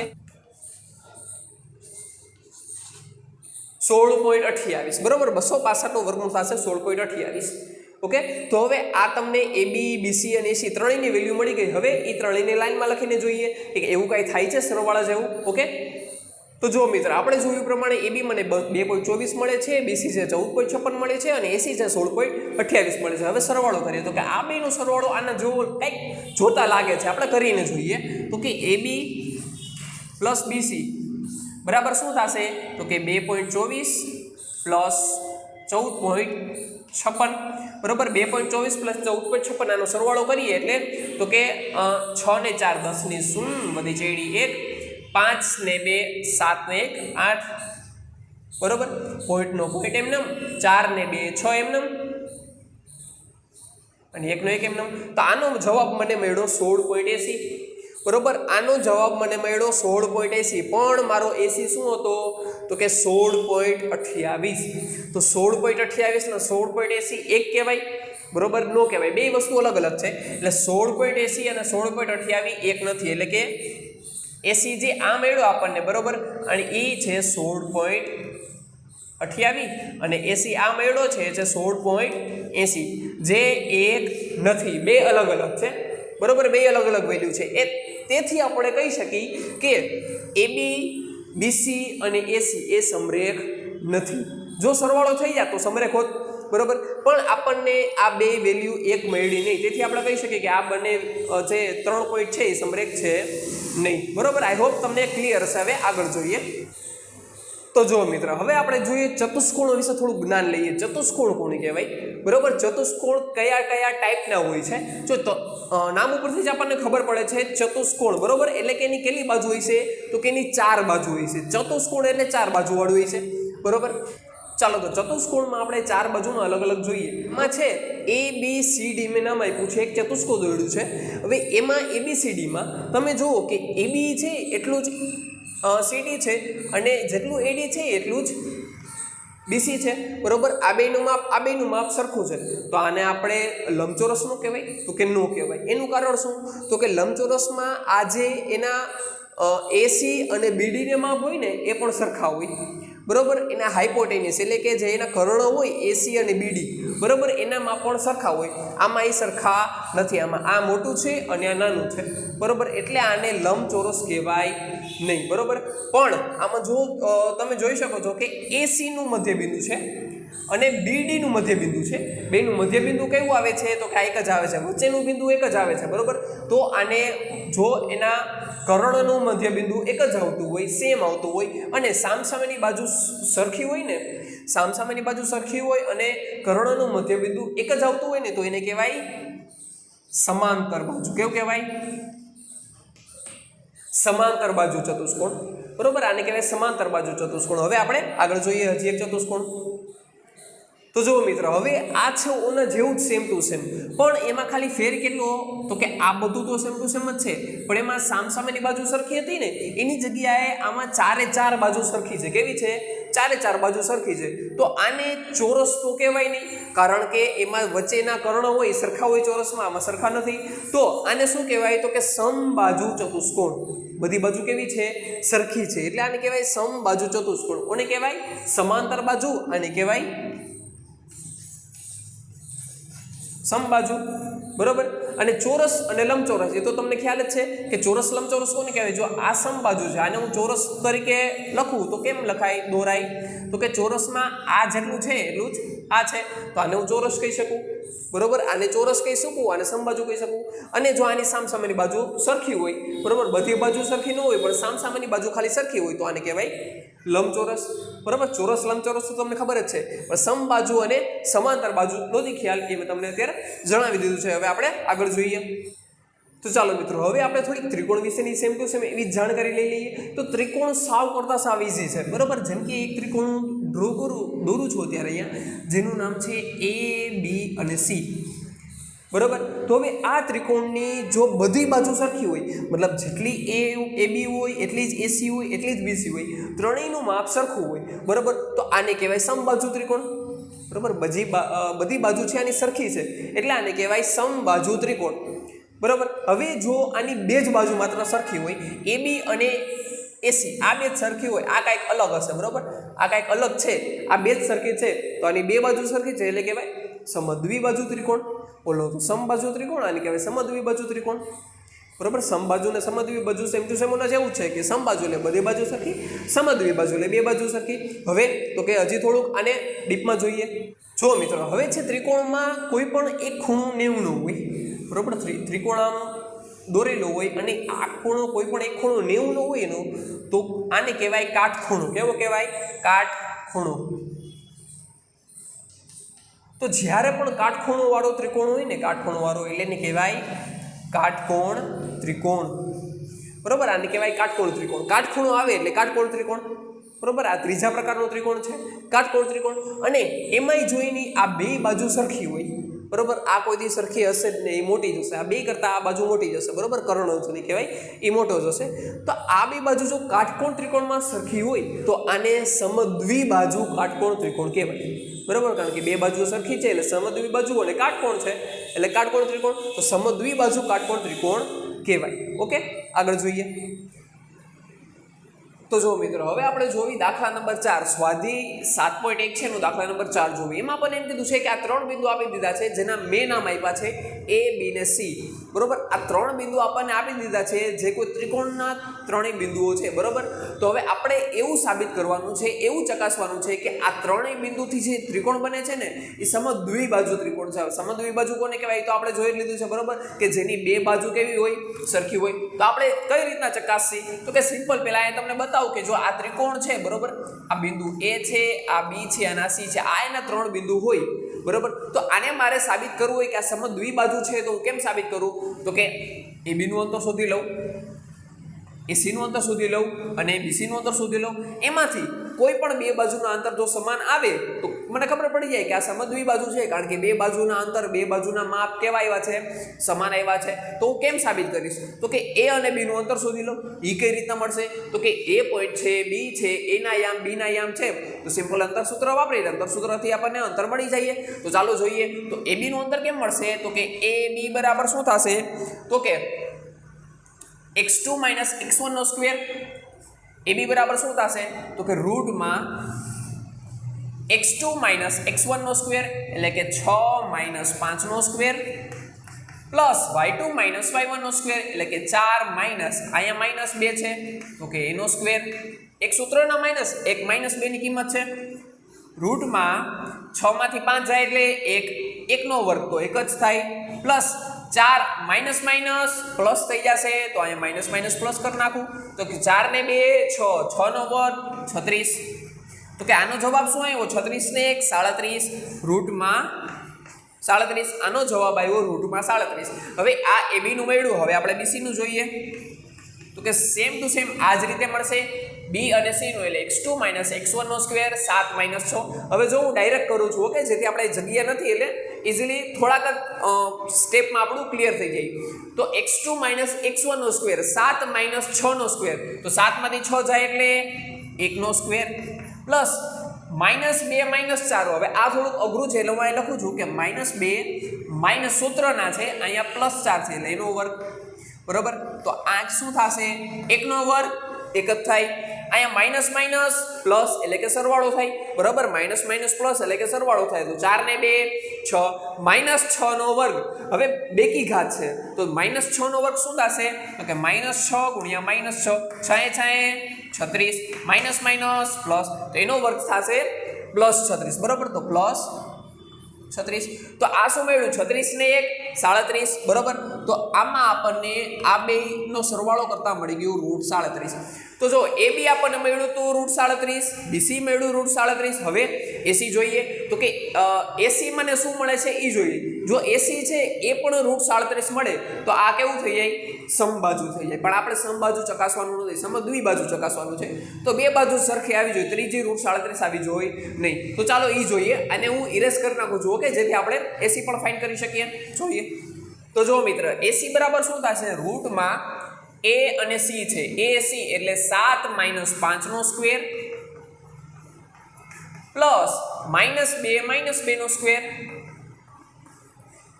16.28 બરોબર 265 નો વર્ગમૂળ થશે 16.28 ઓકે તો હવે આ તમને AB BC અને AC ત્રણેયની વેલ્યુ મળી ગઈ હવે એ ત્રણેયની લાઈનમાં લખીને જોઈએ કે એવું કાંઈ થાય છે સરવાળા જેવું ઓકે તો જો મિત્ર આપણે જોયું પ્રમાણે AB મને 2.24 મળે છે BC છે 14.56 મળે છે અને AC છે 16.28 મળે છે હવે સરવાળો કરીએ તો કે આ બેનો સરવાળો આના જેવો કંઈક જોતા લાગે છે આપણે કરીને જોઈએ તો કે AB + BC બરાબર શું થશે તો કે 2.24 + 14.56 બરાબર 2.24 + 14.56 આનો સરવાળો કરીએ એટલે તો કે 6 ને 4 10 ની 0 વધી ચડી 1 5 ને 2 7 ને 1 8 બરાબર પોઈન્ટ નો પોઈન્ટ એમનેમ 4 ને 2 6 એમનેમ અને 1 નો 1 એમનેમ તો આનો જવાબ મને મળ્યો 16.80 બરોબર આનો જવાબ મને મળ્યો 16.80 પણ મારો એસી શું હતો તો કે 16.28 તો 16.28 ને 16.80 એક કહેવાય બરોબર નો કહેવાય બે વસ્તુ અલગ અલગ છે એટલે 16.80 અને 16.28 એક નથી એટલે કે એસી જે આ મળ્યો આપણને બરોબર અને એ છે 16.28 અને એસી આ મળ્યો છે 16.80 જે એક નથી બે અલગ અલગ છે બરોબર બે અલગ અલગ વેલ્યુ છે એ તેથી આપણે કહી શકીએ કે AB BC અને AC એ સમરેખ નથી જો સરવાળો થઈ જાય તો સમરેખ હોત બરોબર પણ આપણને આ બે વેલ્યુ એક મળી નહીં તેથી આપણે કહી શકીએ કે આ બંને જે 3 પોઈન્ટ છે એ સમરેખ છે નહીં બરોબર આઈ હોપ તમને ક્લિયર હશે હવે આગળ જોઈએ તો જો મિત્ર હવે આપણે જોઈએ ચતુષ્કોણ વિશે થોડું જ્ઞાન લઈએ ચતુષ્કોણ કોને કહેવાય બરોબર ચતુષ્કોણ કયા કયા ટાઈપના હોય છે જો તો નામ ઉપરથી જ આપણને ખબર પડે છે ચતુષ્કોણ બરોબર એટલે કે એની કેટલી બાજુ હોય છે તો કે એની 4 બાજુ હોય છે ચતુષ્કોણ એટલે 4 બાજુ વાળું હોય છે બરોબર ચાલો તો ચતુષ્કોણમાં આપણે 4 બાજુમાં અલગ અલગ જોઈએ એમાં છે ABCD મેં નામ આપ્યું છે એક ચતુષ્કોણ દોર્યું છે હવે એમાં ABCD માં તમે જુઓ કે AB છે એટલું જ CD છે અને જેટલું AD છે એટલું જ BC છે બરોબર આ બેનું માપ સરખું છે તો આને આપણે લંબચોરસનું કહેવાય તો કે નો કહેવાય એનું કારણ શું તો કે લંબચોરસમાં આ જે એના AC અને BD ને માપ હોય ને એ પણ સરખા હોય બરોબર એના હાઇપોટેનિયસ એટલે કે જે એના કર્ણ હોય AC અને BD બરોબર એના માપ પણ સરખા હોય આમાં એ સરખા નથી આમાં આ મોટું છે અને આ નાનું છે બરોબર એટલે આને લંબચોરસ કહેવાય નહીં બરોબર પણ આમાં જો તમે જોઈ શકો છો કે AC નું મધ્યબિંદુ છે અને BD નું મધ્યબિંદુ છે બેનું મધ્યબિંદુ કેવું આવે છે તો કે આ એક જ આવે છે વચ્ચેનું બિંદુ એક જ આવે છે બરોબર તો આને જો એના કર્ણનું મધ્યબિંદુ એક જ આવતું હોય સેમ આવતું હોય અને સામસામેની બાજુ સરખી હોય ને સામસામેની બાજુ સરખી હોય અને કર્ણનું મધ્યબિંદુ એક જ આવતું હોય ને તો એને કહેવાય સમાંતર બાજુ કેવું કહેવાય સમાંતર બાજુ ચતુષ્કોણ બરોબર આને કહેવાય સમાંતર બાજુ ચતુષ્કોણ હવે આપણે આગળ જોઈએ હજી એક ચતુષ્કોણ તો જો મિત્ર હવે આ છે ઓના જેવું જ સેમ ટુ સેમ પણ એમાં ખાલી ફેર કેટલો તો કે આ બધું તો સેમ ટુ સેમ જ છે પણ એમાં સામસામેની બાજુ સરખી હતી ને એની જગ્યાએ આમાં 4 બાજુ સરખી છે કેવી છે 4 બાજુ સરખી છે તો આને ચોરસ તો કહેવાય નહીં કારણ કે એમાં વચ્ચેના કર્ણ હોય સરખા હોય ચોરસમાં આમાં સરખા નથી તો આને શું કહેવાય તો કે સમબાજુ ચતુષ્કોણ બધી બાજુ કેવી છે સરખી છે એટલે આને કહેવાય સમબાજુ ચતુષ્કોણ કોને કહેવાય સમાંતર બાજુ આને કહેવાય સમબાજુ બરોબર અને ચોરસ અને લંબચોરસ એ તો તમને ખ્યાલ જ છે કે ચોરસ લંબચોરસ કોને કહેવાય જો આ સમબાજુ છે આને હું ચોરસ તરીકે લખું તો કેમ લખાય દોરાય તો કે ચોરસમાં આ જેટલું છે એટલું જ આ છે તો આને હું ચોરસ કહી શકું બરોબર આને ચોરસ કહી શકું આને સમબાજુ કહી શકું અને જો આની સામસામેની બાજુ સરખી હોય બરોબર બધી બાજુ સરખી ન હોય પણ સામસામેની બાજુ ખાલી સરખી હોય તો આને કહેવાય લંબચોરસ બરાબર ચોરસ લંબચોરસ તો તમને ખબર જ છે પણ સમબાજુ અને સમાંતર બાજુ નથી ખ્યાલ એ મેં તમને અત્યારે જણાવી દીધું છે હવે આપણે આગળ જોઈએ તો ચાલો મિત્રો હવે આપણે થોડીક ત્રિકોણ વિશેની સેમ ટુ સેમ એવી જાણકારી લઈ લઈએ. તો ત્રિકોણ સાવ કરતાં સાવ ઇઝી છે, બરાબર. જેમ કે એક ત્રિકોણ દોરું છું અત્યારે અહીંયા, જેનું નામ છે એ બી અને સી, બરાબર. તો હવે આ ત્રિકોણની જો બધી બાજુ સરખી હોય, મતલબ જેટલી એ બી હોય એટલી જ એસી હોય એટલી જ બીસી હોય, ત્રણેયનું માપ સરખું હોય, બરાબર, તો આને કહેવાય સમબાજુ ત્રિકોણ, બરાબર. બધી બાજુ છે આની સરખી છે એટલે આને કહેવાય સમબાજુ ત્રિકોણ, બરાબર. હવે જો આની બે જ બાજુ માત્ર સરખી હોય, એ બી અને એસી આ બે જ સરખી હોય, આ કાંઈક અલગ હશે, બરાબર, આ કાંઈક અલગ છે, આ બે જ સરખી છે તો આની બે બાજુ સરખી છે એટલે કહેવાય સમદ્વિબાજુ ત્રિકોણ. બોલો તો સમબાજુ ત્રિકોણ આને કહેવાય સમદ્વિબાજુ ત્રિકોણ, બરાબર. સમબાજુ ને સમદ્વિબાજુ સેમ ટુ સેમ ઓના જેવું છે કે સમબાજુ લે બધી બાજુ સરખી, સમદ્વિબાજુ લે બે બાજુ સરખી. હવે તો કે હજી થોડુંક આને ડીપમાં જોઈએ. જો મિત્રો હવે છે ત્રિકોણમાં કોઈ પણ એક ખૂણો 90 નો હોય, બરાબર. ત્રિકોણ આમ દોરેલો હોય અને આ ખૂણો કોઈ પણ એક ખૂણો 90 નો હોય એનો, તો આને કહેવાય કાટખૂણો. કેવો કહેવાય? કાટખૂણો. તો જ્યારે પણ કાટખૂણો વાળો ત્રિકોણ હોય ને, કાટખૂણો વાળો એટલે એને કહેવાય કાટકોણ ત્રિકોણ, બરાબર. આને કહેવાય કાટકોણ ત્રિકોણ. કાટખૂણો આવે એટલે કાટકોણ ત્રિકોણ, બરાબર. આ ત્રીજા પ્રકારનો ત્રિકોણ છે કાટકોણ ત્રિકોણ. અને એમાંય જોઈની આ બે બાજુ સરખી હોય, બરાબર. આ કોઈ દી સરખી હશે જ નહીં, એ મોટી જશે. આ બે કરતાં આ બાજુ મોટી જશે, બરાબર. કર્ણ સુધી કહેવાય એ મોટો જશે. તો આ બે બાજુ જો કાટકોણ ત્રિકોણમાં સરખી હોય તો આને સમદ્વિબાજુ કાટકોણ ત્રિકોણ કહેવાય, બરાબર. કારણ કે બે બાજુ સરખી છે એટલે સમદ્વિબાજુ અને કાટકોણ છે એટલે કાટકોણ ત્રિકોણ. તો સમદ્વિબાજુ કાટકોણ ત્રિકોણ કહેવાય. ઓકે, આગળ જોઈએ. તો જો મિત્રો હવે આપણે જોવી દાખલા નંબર 4, સ્વાધ્યાય 7.1 છે એનો દાખલા નંબર 4 જોવી. એમાં પણ એમ કીધું છે કે આ ત્રણ બિંદુ આપી દીધા છે જેના મેં નામ આપ્યા છે એ બી ને સી, બરોબર. આ ત્રણ બિંદુ આપણને આપી દીધા છે જે કોઈ ત્રિકોણના ત્રણેય બિંદુઓ છે, બરોબર. તો હવે આપણે એવું સાબિત કરવાનું છે, એવું ચકાસવાનું છે કે આ ત્રણેય બિંદુથી જે ત્રિકોણ બને છે ને એ સમદ્વિબાજુ ત્રિકોણ છે. સમદ્વિબાજુ કોને કહેવાય? તો આપણે જોઈ લીધું છે, બરોબર, કે જેની બે બાજુ કેવી હોય? સરખી હોય. તો આપણે કઈ રીતના ચકાસી? તો કે સિમ્પલ પહેલા એ તમને બતાવું કે જો આ ત્રિકોણ છે, બરોબર, આ બિંદુ એ છે, આ બી છે અને આ સી છે, આ એના ત્રણ બિંદુ હોય, બરોબર. તો આને મારે સાબિત કરવું હોય કે આ સમદ્વિબાજુ છે, તો હું કેમ સાબિત કરું? તો કે એ બી નું અંતર શોધી લઉં, એસી નું અંતર શોધી લઉં અને બીસી નું અંતર શોધી લઉં. એમાંથી કોઈ પણ બે બાજુના અંતર જો સમાન આવે તો મને ખબર પડી જાય કે આ સમદ્વિબાજુ છે, કારણ કે બે બાજુના અંતર, બે બાજુના માપ કેવા આવ્યા છે? સમાન આવ્યા છે. તો હું કેમ સાબિત કરીશ? તો કે એ અને બી નું અંતર શોધી લઉં. એ કઈ રીતના મળશે? તો કે એ પોઈન્ટ છે, બી છે, એના યામ બીના યામ છે, તો સિમ્પલ અંતર સૂત્ર વાપરી અંતર સૂત્રથી આપણને અંતર મળી જાય. તો ચાલો જોઈએ. તો એ બી નું અંતર કેમ મળશે? તો કે એ બી બરાબર શું થશે? તો કે x2 - x1 નો સ્ક્વેર. એ બી બરાબર શું થશે? તો કે રૂટમાં x2 - x1 નો સ્ક્વેર એટલે કે 6 - 5 નો સ્ક્વેર પ્લસ y2 - y1 નો સ્ક્વેર એટલે કે 4 માઇનસ અહીંયા -2 છે તો કે એનો સ્ક્વેર. એક સૂત્રના માઇનસ, એક -2 ની કિંમત છે. રૂટમાં 6 માંથી 5 જાય એટલે 1 નો વર્ગ તો 1 જ થાય, પ્લસ 4 માઇનસ પ્લસ થઈ જશે તો અહીંયા માઇનસ પ્લસ કરી નાખું તો કે 4 ને 2 6, 6 નો વર્ગ 36. તો કે આનો જવાબ શું આવ્યો? 36 ને 1 37, રૂટમાં 37. આનો જવાબ આવ્યો રૂટમાં 37. હવે આ એબી નું મળ્યું, હવે આપણે બીસી નું જોઈએ. તો કે સેમ ટુ સેમ આ જ રીતે મળશે. બી અને સી નું એટલે x2 - x1 નો સ્ક્વેર 7 - 6. હવે જો હું ડાયરેક્ટ કરું છું, ઓકે, જેથી આપણે જગ્યા નથી એટલે ઇઝીલી થોડાક સ્ટેપમાં આપણું ક્લિયર થઈ જાય. તો x2 - x1 નો સ્ક્વેર 7 - 6 નો સ્ક્વેર, તો 7 માંથી 6 જાય એટલે 1 નો સ્ક્વેર પ્લસ -2 - 4. હવે આ થોડુંક અઘરું છે એટલે હું અહીં લખું છું કે -2 માઇનસ સૂત્રના છે, અહીંયા +4 છે એટલે એનો વર્ગ, બરોબર. તો આ શું થશે? 1 નો વર્ગ 1 જ થાય. અહીંયા માઇનસ પ્લસ એટલે કે સરવાળો થાય, બરાબર. માઇનસ પ્લસ એટલે કે સરવાળો થાય. તો 4 ને 2 6 -6 નો વર્ગ. હવે બેકી ઘાત છે તો -6 નો વર્ગ શું થશે? તો કે -6 ગુણ્યા -6 6 36 માઇનસ પ્લસ તો એનો વર્ગ થશે +36, બરાબર. તો +36. તો આ શું મળ્યું? 36 ને 1 37, બરાબર. તો આમાં આપણને આ બે નો સરવાળો કરતા મળી ગયું √37. તો તો જો AB આપણને મળ્યું તો √37, BC મળ્યું √37. હવે AC જોઈએ તો કે AC મને શું મળે છે એ જોઈએ. જો AC છે એ પણ √37 મળે તો આ કેવું થઈ જાય? સમબાજુ થઈ જાય. પણ આપણે સમબાજુ ચકાસવાનું નથી, સમદ્વિબાજુ ચકાસવાનું છે. તો બે બાજુ સરખી આવી જોઈએ, ત્રીજી √37 આવી જોઈએ નહીં. તો ચાલો એ જોઈએ, અને હું ઇરેઝ કરી નાખું છું, ઓકે, જેથી આપણે AC પણ ફાઇન્ડ કરી શકીએ. જોઈએ તો જો મિત્ર, AC બરાબર શું થશે? રૂટમાં A અને C છે, AC એટલે 7 - 5 નો સ્ક્વેર પ્લસ -2 - 2 નો સ્ક્વેર,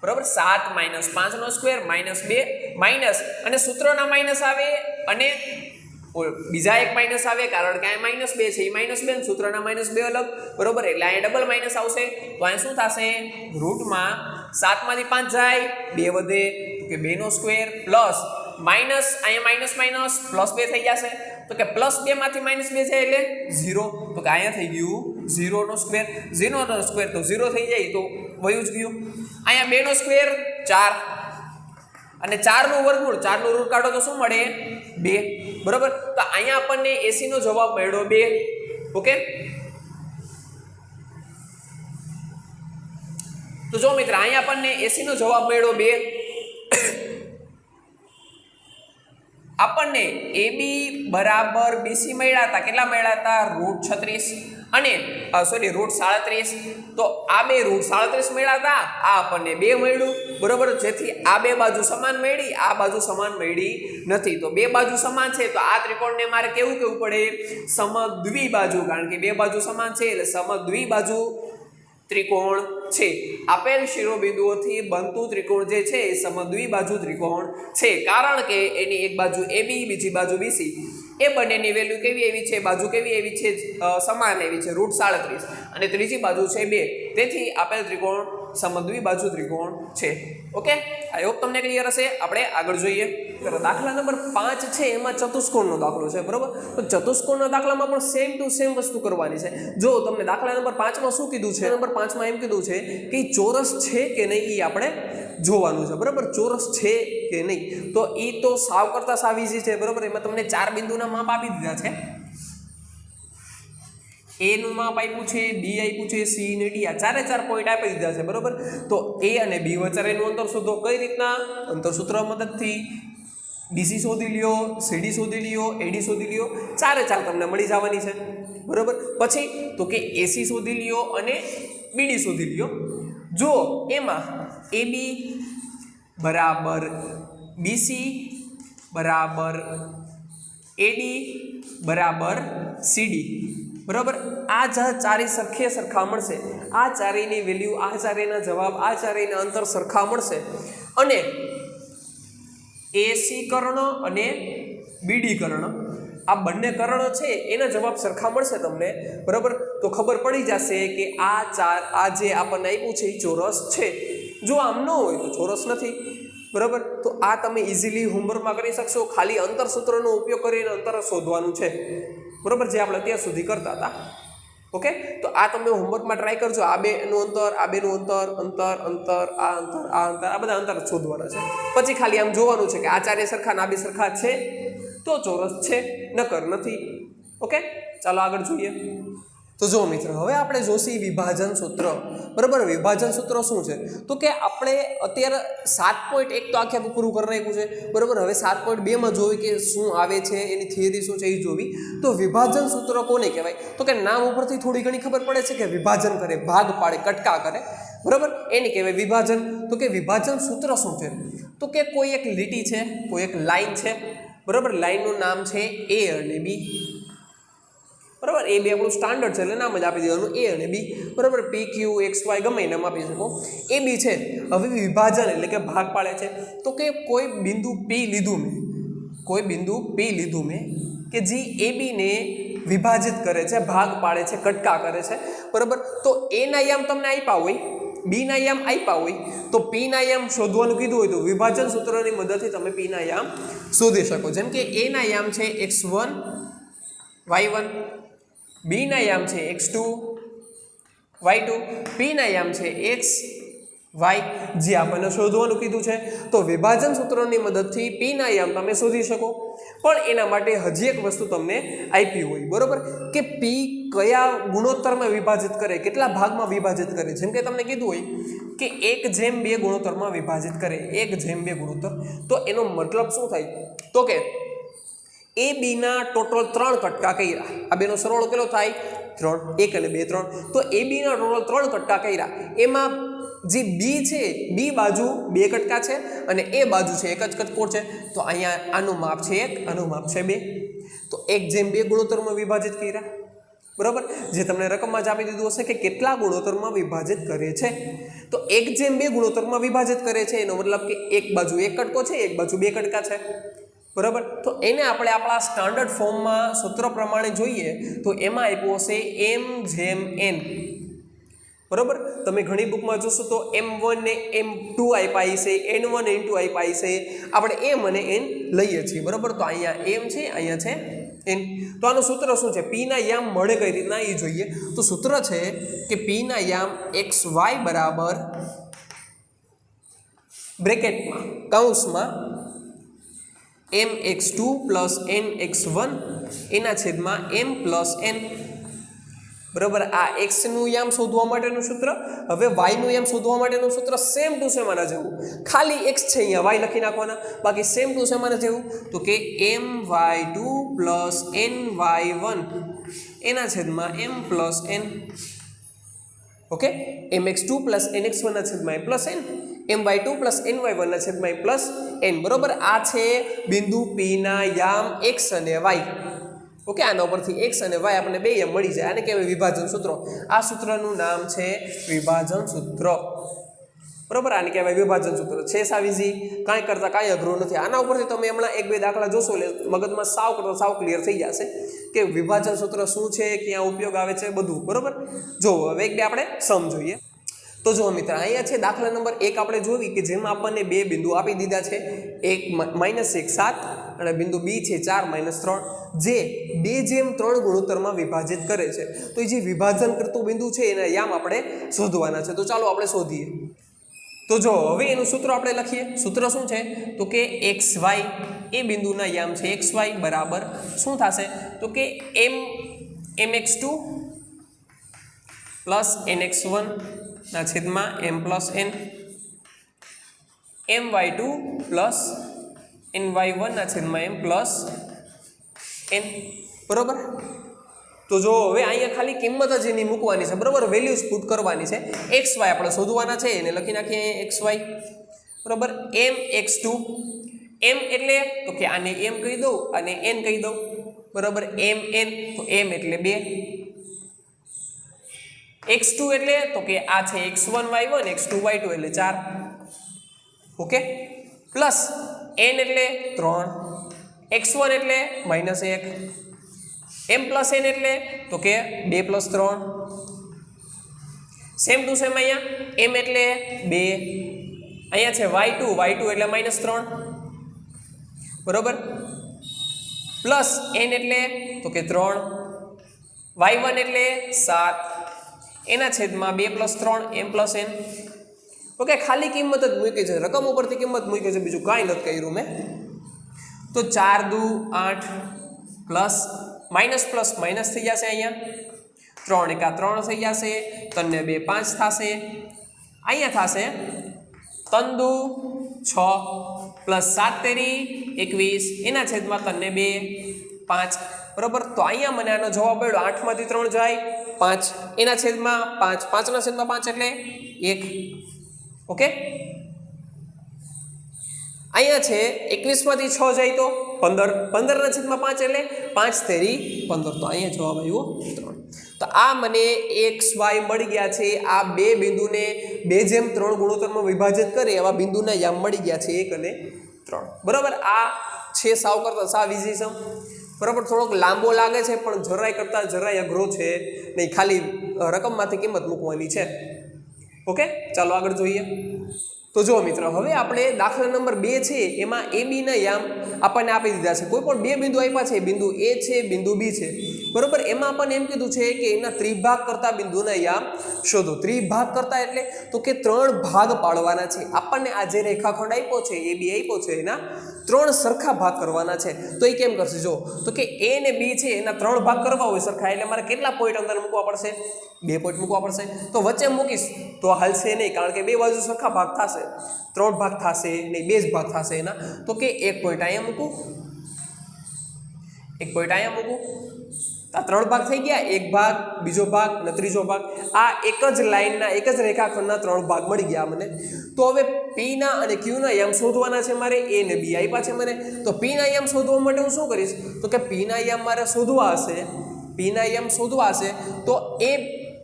બરાબર. 7 - 5 નો સ્ક્વેર -2 માઇનસ, અને સૂત્રના માઇનસ આવે અને બીજા એક માઇનસ આવે, કારણ કે આ -2 છે, એ -2 અને સૂત્રના -2 અલગ, બરોબર. એટલે અહીંયા ડબલ માઇનસ આવશે. તો અહીંયા શું થશે? રૂટમાં 7 માંથી 5 જાય, 2 વધે તો કે 2 નો સ્ક્વેર પ્લસ માઇનસ, અહીંયા માઇનસ માઇનસ પ્લસ 2 થઈ જશે. તો કે +2 માંથી -2 જાય એટલે 0. તો કે અહીંયા થઈ ગયું 0 નો સ્ક્વેર. 0 નો સ્ક્વેર તો 0 થઈ જાય, તો વયું જ ગયું. અહીંયા 2 નો સ્ક્વેર 4 અને 4 નું વર્ગમૂળ, 4 નું રૂટ કાઢો તો શું મળે? 2, બરોબર. તો અહીંયા આપણને AC નો જવાબ મળ્યો 2, ઓકે. તો જો મિત્ર, અહીંયા આપણને AC નો જવાબ મળ્યો 2. આપણને AB બરાબર BC મળ્યા હતા. કેટલા મળ્યા હતા? √36 અને √37. તો આ બે √37 મળ્યા હતા, આ આપણને 2 મળ્યું, બરોબર. જેથી આ બે બાજુ સમાન મળી, આ બાજુ સમાન મળી નથી. તો બે બાજુ સમાન છે તો આ ત્રિકોણને મારે કેવું પડે? સમદ્વિબાજુ. કારણ કે બે બાજુ સમાન છે એટલે સમદ્વિબાજુ ત્રિકોણ છે. આપેલ શિરોબિંદુઓથી બનતું ત્રિકોણ જે છે એ સમદ્વિબાજુ ત્રિકોણ છે. કારણ કે એની એક બાજુ AB, બીજી બાજુ BC, એ બંનેની વેલ્યુ કેવી એવી છે? બાજુ કેવી એવી છે? સમાન એવી છે, √37, અને ત્રીજી બાજુ છે 2. તેથી આપેલ ત્રિકોણ સમદ્વિબાજુ ત્રિકોણ છે. ઓકે, આઈ હોપ તમને ક્લિયર હશે. આપણે આગળ જોઈએ. દાખલા નંબર 5 છે, એમાં ચતુષ્કોણનો દાખલો છે, બરોબર. તો ચતુષ્કોણના દાખલામાં પણ સેમ ટુ સેમ વસ્તુ કરવાની છે. જો તમને દાખલા નંબર 5માં શું કીધું છે? નંબર 5માં એમ કીધું છે કે ચોરસ છે કે નહીં એ આપણે જોવાનું છે, બરાબર. ચોરસ છે કે નહીં, તો એ તો સાવ કરતા સાવ ઈઝી છે, બરાબર. એમાં તમને 4 બિંદુના માપ આપી દીધા છે. A નું માપ આપ્યું છે, B આપ્યું છે, C અને D, આ 4 પોઈન્ટ આપી દીધા છે, બરોબર. તો A અને B વચ્ચેનું અંતર શોધો. કઈ રીતના? અંતર સૂત્ર મદદથી. BC શોધી લ્યો, CD શોધી લ્યો, AD શોધી લ્યો, 4 તમને મળી જવાની છે, બરોબર. પછી તો કે AC શોધી લ્યો અને BD શોધી લ્યો. જો એમાં AB બરાબર BC બરાબર AD બરાબર CD, બરાબર. આ ચારે સરખા મળશે. આ ચારેયની વેલ્યુ, આ ચારેયના જવાબ, આ ચારેયના અંતર સરખા મળશે. અને AC કર્ણ અને BD કર્ણ, આ બંને કર્ણ છે એના જવાબ સરખા મળશે તમને, બરાબર. તો ખબર પડી જશે કે આ જે આપણને આપ્યું છે એ ચોરસ છે. જો આમ ન હોય તો ચોરસ નથી, બરાબર. તો આ તમે ઇઝીલી હોમવર્કમાં કરી શકશો. ખાલી અંતર સૂત્રનો ઉપયોગ કરીને અંતર શોધવાનું છે, બરાબર, જે આપણે અત્યાર સુધી કરતા હતા. ઓકે, તો આ તમે હોમવર્કમાં ટ્રાય કરજો. આ બેનું અંતર, આ બેનું અંતર, આ બધા અંતર શોધવાના છે. પછી ખાલી આમ જોવાનું છે કે આ ચારે સરખા ને આ બે સરખા છે તો ચોરસ છે, નકર નથી. ઓકે, ચાલો આગળ જોઈએ. તો જો મિત્ર, હવે આપણે જોશી વિભાજન સૂત્ર, બરાબર. વિભાજન સૂત્ર શું છે? તો કે આપણે અત્યારે 7.1 તો આખે પૂરું કરી નાખ્યું છે, બરાબર. હવે 7.2 માં જોવી કે શું આવે છે, એની થિયરી શું છે એ જોવી. તો વિભાજન સૂત્ર કોને કહેવાય? તો કે નામ ઉપરથી થોડી ઘણી ખબર પડે છે કે વિભાજન કરે, ભાગ પાડે, કટકા કરે, બરાબર, એને કહેવાય વિભાજન. તો કે વિભાજન સૂત્ર શું છે? તો કે કોઈ એક લીટી છે, કોઈ એક લાઈન છે, બરાબર. લાઈનનું નામ છે A અને B, બરાબર. એ બે આપણું સ્ટાન્ડર્ડ છે એટલે નામ જ આપી દેવાનું A અને B, બરાબર. PQ XY ગમે એને નામ આપી શકો. AB છે. હવે વિભાજન એટલે કે ભાગ પાડે છે. તો કે કોઈ બિંદુ P લીધું મેં કે જે AB ને વિભાજિત કરે છે, ભાગ પાડે છે, કટકા કરે છે, બરાબર. તો A ના યામ તમને આપ્યા હોય, B ના યામ આપ્યા હોય, તો P ના યામ શોધવાનું કીધું હોય તો વિભાજન સૂત્રની મદદથી તમે P ના યામ શોધી શકો. જેમ કે A ના યામ છે x1 y1, B ના યામ છે x2 y2, P ના યામ છે x વાય જે આપણને શોધવાનું કીધું છે. તો વિભાજન સૂત્રની મદદથી પીના યામ તમે શોધી શકો, પણ એના માટે હજી એક વસ્તુ તમને આપી હોય, બરોબર, કે પી કયા ગુણોત્તરમાં વિભાજિત કરે, કેટલા ભાગમાં વિભાજિત કરે. જેમ કે તમને કીધું હોય કે 1/2 ગુણોત્તરમાં વિભાજિત કરે, 1/2 ગુણોત્તર. તો એનો મતલબ શું થાય, તો કે એ બી ના ટોટલ 3 કટકા કર્યા. આ બેનો સરવાળો કેટલો થાય 3, 1 અને 2 3. તો એ બી ના ટોટલ 3 કટકા કર્યા. એમાં જે બી છે, બી બાજુ 2 કટકા છે અને એ બાજુ છે 1 જ કટકો છે. તો અહીંયા આનું માપ છે 1, આનું માપ છે 2. તો 1/2 ગુણોત્તરમાં વિભાજિત કર્યા, બરાબર. જે તમને રકમમાં જ આપી દીધું હશે કે કેટલા ગુણોત્તરમાં વિભાજિત કરે છે. તો 1/2 ગુણોત્તરમાં વિભાજિત કરે છે, એનો મતલબ કે એક બાજુ 1 કટકો છે, એક બાજુ 2 કટકા છે, બરાબર. તો એને આપણે આપણા સ્ટાન્ડર્ડ ફોર્મમાં સૂત્ર પ્રમાણે જોઈએ તો એમાં આપ્યું હશે m/n, બરાબર. તમે ઘણી બુકમાં જોશો તો m1 ને m2 આપ્યા છે, n1 n2 આપ્યા છે. આપણે m અને n લઈએ છીએ, બરાબર. તો અહીંયા m છે, અહીંયા છે n. તો આનું સૂત્ર શું છે, p ના યામ મળે કઈ રીતના એ જોઈએ. તો સૂત્ર છે કે p ના યામ xy બરાબર બ્રેકેટમાં કૌંસમાં mx2 પ્લસ nx1 એના છેદમાં m પ્લસ n, બરાબર. આ x નું યામ શોધવા માટેનું સૂત્ર. હવે y નું યામ શોધવા માટેનું સૂત્ર સેમ ટુ સેમ આના જેવું, ખાલી x છે અહીંયા y લખી નાખવાના, બાકી સેમ ટુ સેમ આના જેવું. તો કે my2 પ્લસ ny1 એના છેદમાં m plus n, okay. mx2 plus nx1 ના છેદમાં m plus n, my2 plus ny1 ના છેદમાં m પ્લસ n, બરાબર. આ છે બિંદુ p ના યામ x અને y, ઓકે. આના ઉપરથી x અને y આપણને બે એમ મળી જાય. આને કહેવાય વિભાજન સૂત્ર. આ સૂત્રનું નામ છે વિભાજન સૂત્ર, બરાબર. આને કહેવાય વિભાજન સૂત્ર. છે સાવ ઇઝી, કાંઈ કરતા કાંઈ અઘરું નથી. આના ઉપરથી તમે હમણાં 1-2 દાખલા જોશો એટલે મગજમાં સાવ કરતા સાવ ક્લિયર થઈ જશે કે વિભાજન સૂત્ર શું છે, ક્યાં ઉપયોગ આવે છે, બધું, બરાબર. જો હવે 1-2 આપણે સમજીએ. તો જો મિત્ર, અહીંયા છે દાખલા નંબર 1 આપણે જોવી કે જેમાં આપણને બે બિંદુ આપી દીધા છે, -1 7 અને બિંદુ બી છે 4 -3, જે 2/3 ગુણોત્તરમાં વિભાજિત કરે છે. તો એ જે વિભાજન કરતું બિંદુ છે એના યામ આપણે શોધવાના છે. તો ચાલો આપણે શોધીએ. તો જો હવે એનું સૂત્ર આપણે લખીએ. સૂત્ર શું છે, તો કે xy એ બિંદુના યામ છે xy બરાબર શું થશે, તો કે mx2 પ્લસ nx1 ના છેદમાં m plus n, my2 plus ny1 ના છેદમાં m પ્લસ n, બરાબર. તો જો હવે અહીંયા ખાલી કિંમત જ એની મૂકવાની છે, બરાબર. વેલ્યુઝ પુટ કરવાની છે. xy આપણે શોધવાના છે, એને લખી નાખીએ xy બરાબર. mx2 m એટલે તો કે આને m કહી દઉં અને n કહી દઉં, બરાબર. mn તો m એટલે 2, x2 એટલે તો કે આ છે x1 y1 x2 y2 એટલે 4, ઓકે. પ્લસ n એટલે 3, x1 એટલે -1, m પ્લસ n એટલે તો કે 2 + 3. સેમ ટુ સેમ અહીંયા m એટલે 2, અહીંયા છે y2 એટલે -3, બરોબર. પ્લસ n એટલે તો કે 3, y1 એટલે 7 એના છેદમાં 2 + 3 m + n, ઓકે. ખાલી કિંમત જ મૂકી છે, રકમ ઉપરથી કિંમત મૂકી છે, બીજું કાંઈ નથી કર્યું મેં. તો 4 × 2 = 8 પ્લસ માઇનસ પ્લસ માઇનસ થઈ જશે, અહીંયા 3 × 3 થઈ જશે, 3 ને 2 5 થશે, અહીંયા થશે 3 × 2 = 6 પ્લસ 7 × 3 = 21 એના છેદમાં 3 ને 2 5, બરાબર. તો અહીંયા મને આનો જવાબ મળ્યો 8 માંથી 3 જાય 5 એના છેદમાં 5, 5 ના છેદમાં 5 એટલે 1, ઓકે. અહીંયા છે 21 માંથી 6 જાય તો 15, 15 ના છેદમાં 5 એટલે 5 તેરી 15, તો અહીંયા જવાબ આવ્યો 3. તો આ મને x y મળી ગયા છે. આ બે બિંદુને 2/3 ગુણોત્તરમાં વિભાજિત કરે એવા બિંદુના યામ મળી ગયા છે 1 અને 3, બરાબર. આ છે સાવ કરતા સાવ ઇઝી છે, બરાબર. થોડોક લાંબો લાગે છે પણ જરાય કરતા જરાય અઘરો છે નહીં, ખાલી રકમમાંથી કિંમત મૂકવાની છે, ઓકે. ચાલો આગળ જોઈએ. તો જો મિત્રો, હવે આપણે દાખલા નંબર 2 છે એમાં AB ના યામ આપણને આપી દીધા છે. કોઈ પણ બે બિંદુ આપ્યા છે, બિંદુ A છે, બિંદુ B છે. બરોબર એમાં આપણને એમ કીધું છે કે એના ત્રિભાગ કરતા બિંદુના યામ શોધો ત્રિભાગ કરતા એટલે તો કે 3 ભાગ પાડવાના છે આપણને આ જે રેખાખંડ આપ્યો છે એ બી આપ્યો છે એના 3 સરખા ભાગ કરવાના છે તો એ કેમ કરશે જો તો કે a ને b છે એના 3 ભાગ કરવા હોય સરખા એટલે મારે કેટલા પોઈન્ટ અંદર મૂકવા પડશે 2 પોઈન્ટ મૂકવા પડશે તો વચ્ચે મૂકીશ તો હાલશે નહીં કારણ કે બે બાજુ સરખા ભાગ થશે 3 ભાગ થશે નહીં 2 જ ભાગ થશે એના તો કે 1 પોઈન્ટ અહીંયા મૂકું 1 પોઈન્ટ અહીંયા મૂકું આ 3 ભાગ થઈ ગયા એક ભાગ બીજો ભાગ અને ત્રીજો ભાગ આ એક જ લાઈનના એક જ રેખાખંડના 3 ભાગ મળી ગયા મને તો હવે p ના અને q ના યામ શોધવાના છે મારે a ને b આપ્યા છે મને તો p ના યામ શોધવા માટે હું શું કરીશ તો કે p ના યામ મારે શોધવા હશે p ના યામ શોધવા હશે તો a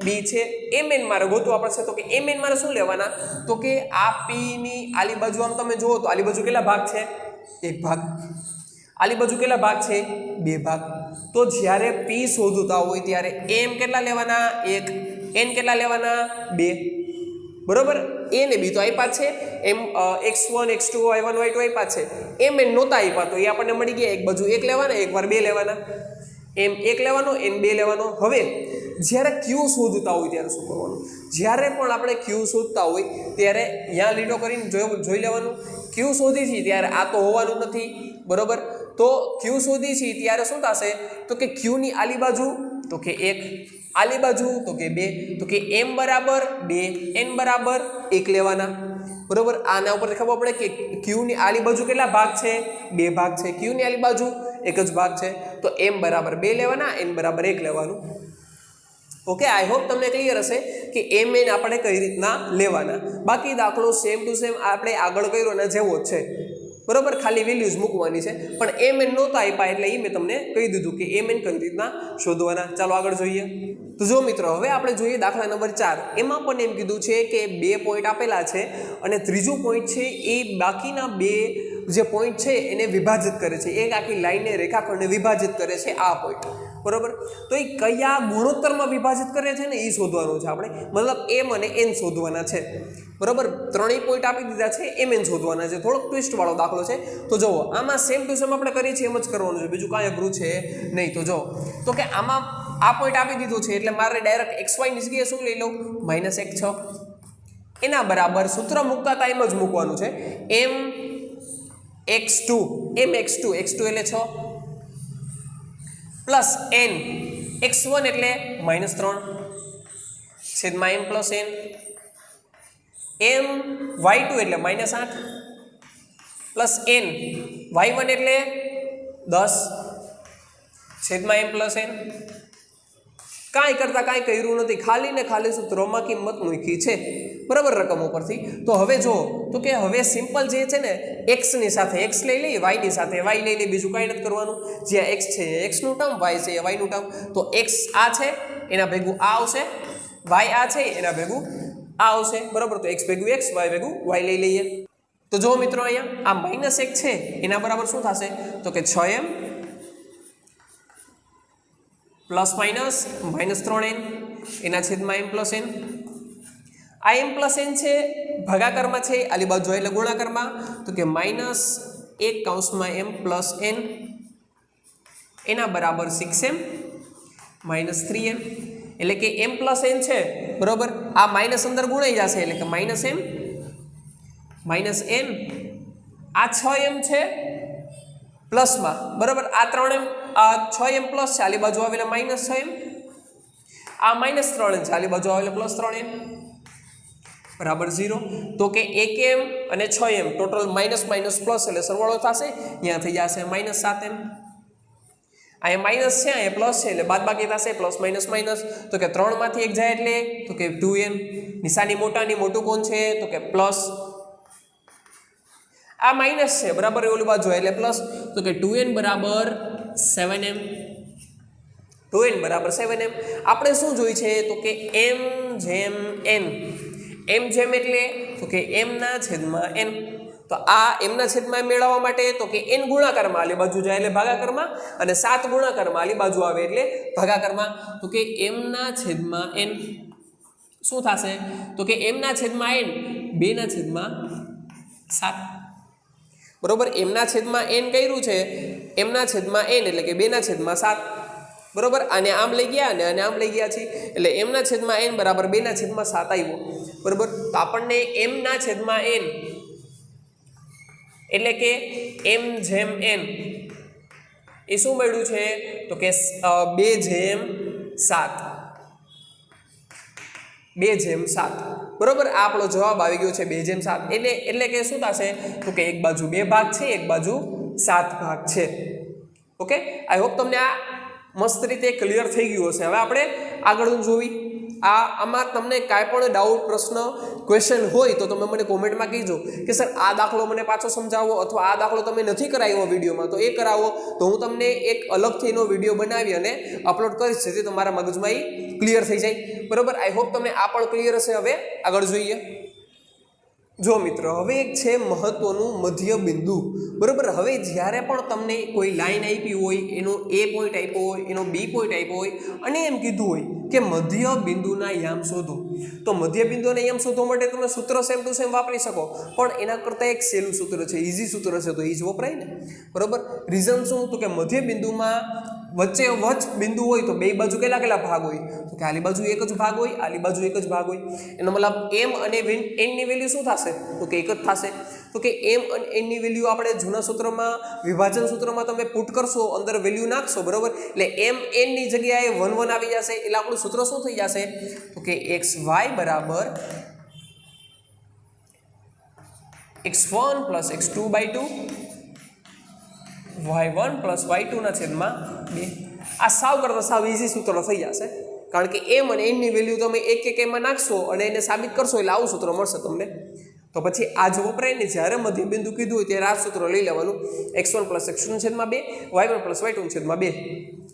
b છે mn મારે ગોતવા પડશે તો કે mn મારે શું લેવાના તો કે આ p ની આલી બાજુ આમ તમે જુઓ તો આલી બાજુ કેટલા ભાગ છે એક ભાગ આલી બાજુ કેટલા ભાગ છે બે ભાગ તો જ્યારે p શોધતા હોય ત્યારે m કેટલા લેવાના 1 n કેટલા લેવાના 2 બરોબર a ને b તો આપ્યા છે m x1 x2 y1 y2 આપ્યા છે mn નહોતા આપ્યા તો એ આપણને મળી ગયા એક બાજુ 1 લેવાના એક વાર 2 લેવાના m 1 લેવાનો n 2 લેવાનો હવે જ્યારે q શોધતા હોય ત્યારે શું કરવાનું જ્યારે પણ આપણે q શોધતા હોય ત્યારે અહીંયા લીટો કરીને જોઈ લેવાનું q શોધી છે ત્યારે આ તો હોવાનું નથી બરોબર તો q શોધી છે ત્યારે શું થશે તો કે q ની આલી બાજુ તો કે 1 આલી બાજુ તો કે 2 તો કે m બરાબર 2 n બરાબર 1 લેવાના બરોબર આના ઉપર ખબર પડે કે q ની આલી બાજુ કેટલા ભાગ છે 2 ભાગ છે q ની આલી બાજુ એક જ ભાગ છે તો m બરાબર 2 લેવાના n બરાબર 1 લેવાનું ઓકે આઈ હોપ તમને ક્લિયર હશે કે mn આપણે કઈ રીતના લેવાના બાકી દાખલો સેમ ટુ સેમ આપણે આગળ કર્યો ને જેવો જ છે બરોબર ખાલી વેલ્યુઝ મૂકવાની છે પણ mn નહોતા આપ્યા એટલે એ મેં તમને કહી દીધું કે mn કઈ રીતના શોધવાના ચાલો આગળ જોઈએ તો જો મિત્રો હવે આપણે જોઈએ દાખલા નંબર 4 એમાં પણ એમ કીધું છે કે 2 પોઈન્ટ આપેલા છે અને ત્રીજો પોઈન્ટ છે એ બાકીના 2 જે પોઈન્ટ છે એને વિભાજિત કરે છે એક આખી લાઈનને રેખાખંડને વિભાજિત કરે છે આ પોઈન્ટ બરોબર તો એ કયા ગુણોત્તરમાં વિભાજિત કરે છે ને એ શોધવાનું છે આપણે મતલબ m અને n શોધવાના છે બરોબર ત્રણેય પોઈન્ટ આપી દીધા છે mn શોધવાના છે થોડોક ટ્વિસ્ટ વાળો દાખલો છે તો જુઓ આમાં સેમ ટુ સેમ આપણે કરીએ છીએ એમ જ કરવાનું છે બીજું કાંઈ અઘરું છે નહીં તો જો તો કે આમાં આ પોઈન્ટ આપી દીધું છે એટલે મારે ડાયરેક્ટ xy ની જગ્યાએ શું લઈ લઉં -1 6 એના બરાબર સૂત્ર મૂકતા ટાઈમ જ મૂકવાનું છે m x2 x2 એટલે 6 પ્લસ n x1 એટલે -3 છેદમાં m plus n m y2 એટલે -8 પ્લસ n y1 એટલે 10 છેદમાં m પ્લસ n કાંઈ કરતા કાંઈ કર્યું નથી ખાલી ને ખાલી સૂત્રોમાં કિંમત મૂકી છે બરાબર રકમ ઉપરથી તો હવે જો તો કે હવે સિમ્પલ જે છે ને x ની સાથે x લઈ લઈએ y ની સાથે y લઈ લઈએ બીજું કાંઈ નથી કરવાનું જ્યાં x છે x નું ટર્મ y છે y નું ટર્મ તો x આ છે એના ભેગું આ આવશે y આ છે એના ભેગું આ આવશે બરાબર તો x ભેગું x y ભેગું y લઈ લઈએ તો જો મિત્રો અહીંયા આ -1 છે એના બરાબર શું થશે તો કે 6m પ્લસ માઇનસ -3n એના છેદમાં m પ્લસ n આ m પ્લસ n છે ભાગાકારમાં છે આલી બાજુ એટલે ગુણાકારમાં તો કે -1 m પ્લસ n એના બરાબર 6m -3n એટલે કે m પ્લસ n છે બરોબર આ માઇનસ અંદર ગુણાઈ જશે એટલે કે -m -n આ 6m છે પ્લસમાં બરાબર આ 3m આ 6m પ્લસ છે આલી બાજુ આવેલા -6m આ -3n છે આલી બાજુ આવેલા +3n બરાબર 0 તો કે 1m અને 6m total minus minus plus એટલે સરવાળો થશે અહીંયા થઈ જશે -7m અહીંયા માઇનસ છે અહીંયા પ્લસ છે એટલે બાદબાકી થશે પ્લસ માઇનસ માઇનસ તો કે 3 માંથી 1 જાય એટલે તો કે 2n નિશાની મોટાની મોટું કોણ છે તો કે પ્લસ આ માઇનસ છે બરાબર ઓલી બાજુ એટલે પ્લસ તો કે 2n બરાબર 7m 2n બરાબર 7m આપણે શું જોઈ છે તો કે m જેમ n m જેમ એટલે તો કે m ના છેદમાં n તો આ m ના છેદમાં મેળવવા માટે તો કે n ગુણાકારમાં આલી બાજુ જાય એટલે ભાગાકારમાં અને 7 ગુણાકારમાં આલી બાજુ આવે એટલે ભાગાકારમાં તો કે m ના છેદમાં n શું થશે તો કે m ના છેદમાં n 2 ના છેદમાં 7 બરોબર m ના છેદમાં n કર્યું છે m ના છેદમાં n એટલે કે 2 ના છેદમાં 7 બરોબર, આને આમ લઈ ગયા અને આને આમ લઈ ગયા છીએ એટલે m ના છેદમાં n બરાબર 2 ના છેદમાં 7 આવ્યો. બરોબર, તો આપણને m ના છેદમાં n એટલે કે m જેમ n એ શું મળ્યું છે તો કે 2/7 2/7. બરોબર, આ આપણો જવાબ આવી ગયો છે 2/7. એટલે કે શું થશે તો કે એક બાજુ 2 ભાગ છે, એક બાજુ 7 ભાગ છે. ઓકે, આઈ હોપ તમને આ મસ્ત રીતે ક્લિયર થઈ ગયું હશે. હવે આપણે આગળનું જોવી. આમાં તમને કાંઈ પણ ડાઉટ, પ્રશ્ન, ક્વેશ્ચન હોય તો તમે મને કોમેન્ટમાં કહેજો કે સર આ દાખલો મને પાછો સમજાવો, અથવા આ દાખલો તમે નથી કરાવ્યો વિડીયોમાં તો એ કરાવો, તો હું તમને એક અલગથી એનો વિડીયો બનાવી અને અપલોડ કરીશ જેથી તમારા મગજમાં એ ક્લિયર થઈ જાય. બરોબર, આઈ હોપ તમને આ પણ ક્લિયર હશે. હવે આગળ જોઈએ. જો મિત્રો, હવે એક છે મહત્વનું મધ્ય બિંદુ. બરોબર, હવે જ્યારે પણ તમને કોઈ લાઈન આપી હોય, એનો એ પોઈન્ટ આપ્યો હોય, એનો બી પોઈન્ટ આપ્યો હોય અને એમ કીધું હોય કે મધ્ય બિંદુના યામ શોધો, તો મધ્ય બિંદુના યામ શોધવા માટે તમે સૂત્ર સેમ ટુ સેમ વાપરી શકો, પણ એના કરતાં એક સહેલું સૂત્ર છે, ઇઝી સૂત્ર છે, તો એ જ વપરાય ને. બરોબર, રીઝન શું તો કે મધ્ય બિંદુમાં વચ્ચે વચ બિંદુ હોય તો બે બાજુ કેટલા ભાગ હોય તો કે આલી બાજુ એક જ ભાગ હોય, આલી બાજુ એક જ ભાગ હોય. એનો મતલબ m અને n ની વેલ્યુ શું થશે તો કે એક જ થશે. તો કે m અને n ની વેલ્યુ આપણે જૂના સૂત્રમાં, વિભાજન સૂત્રમાં તમે પુટ કરશો, અંદર વેલ્યુ નાખશો. બરોબર, એટલે m n ની જગ્યાએ 1 1 આવી જશે. એટલે આપણું સૂત્ર શું થઈ જશે તો કે xy બરાબર x1 + x2/2 y1 + y2 ના છેદમાં 2. આ સાવ કરતા સાવ ઇઝી સૂત્ર થઈ જશે, કારણ કે m અને n ની વેલ્યુ તમે એક એક એમાં નાખશો અને એને સાબિત કરશો એટલે આવું સૂત્ર મળશે તમને. તો પછી આ જ વપરાય ને, જ્યારે મધ્ય બિંદુ કીધું હોય ત્યારે આ સૂત્ર લઈ લેવાનું, x1 + x2 ના છેદમાં 2, y1 + y2 ના છેદમાં 2.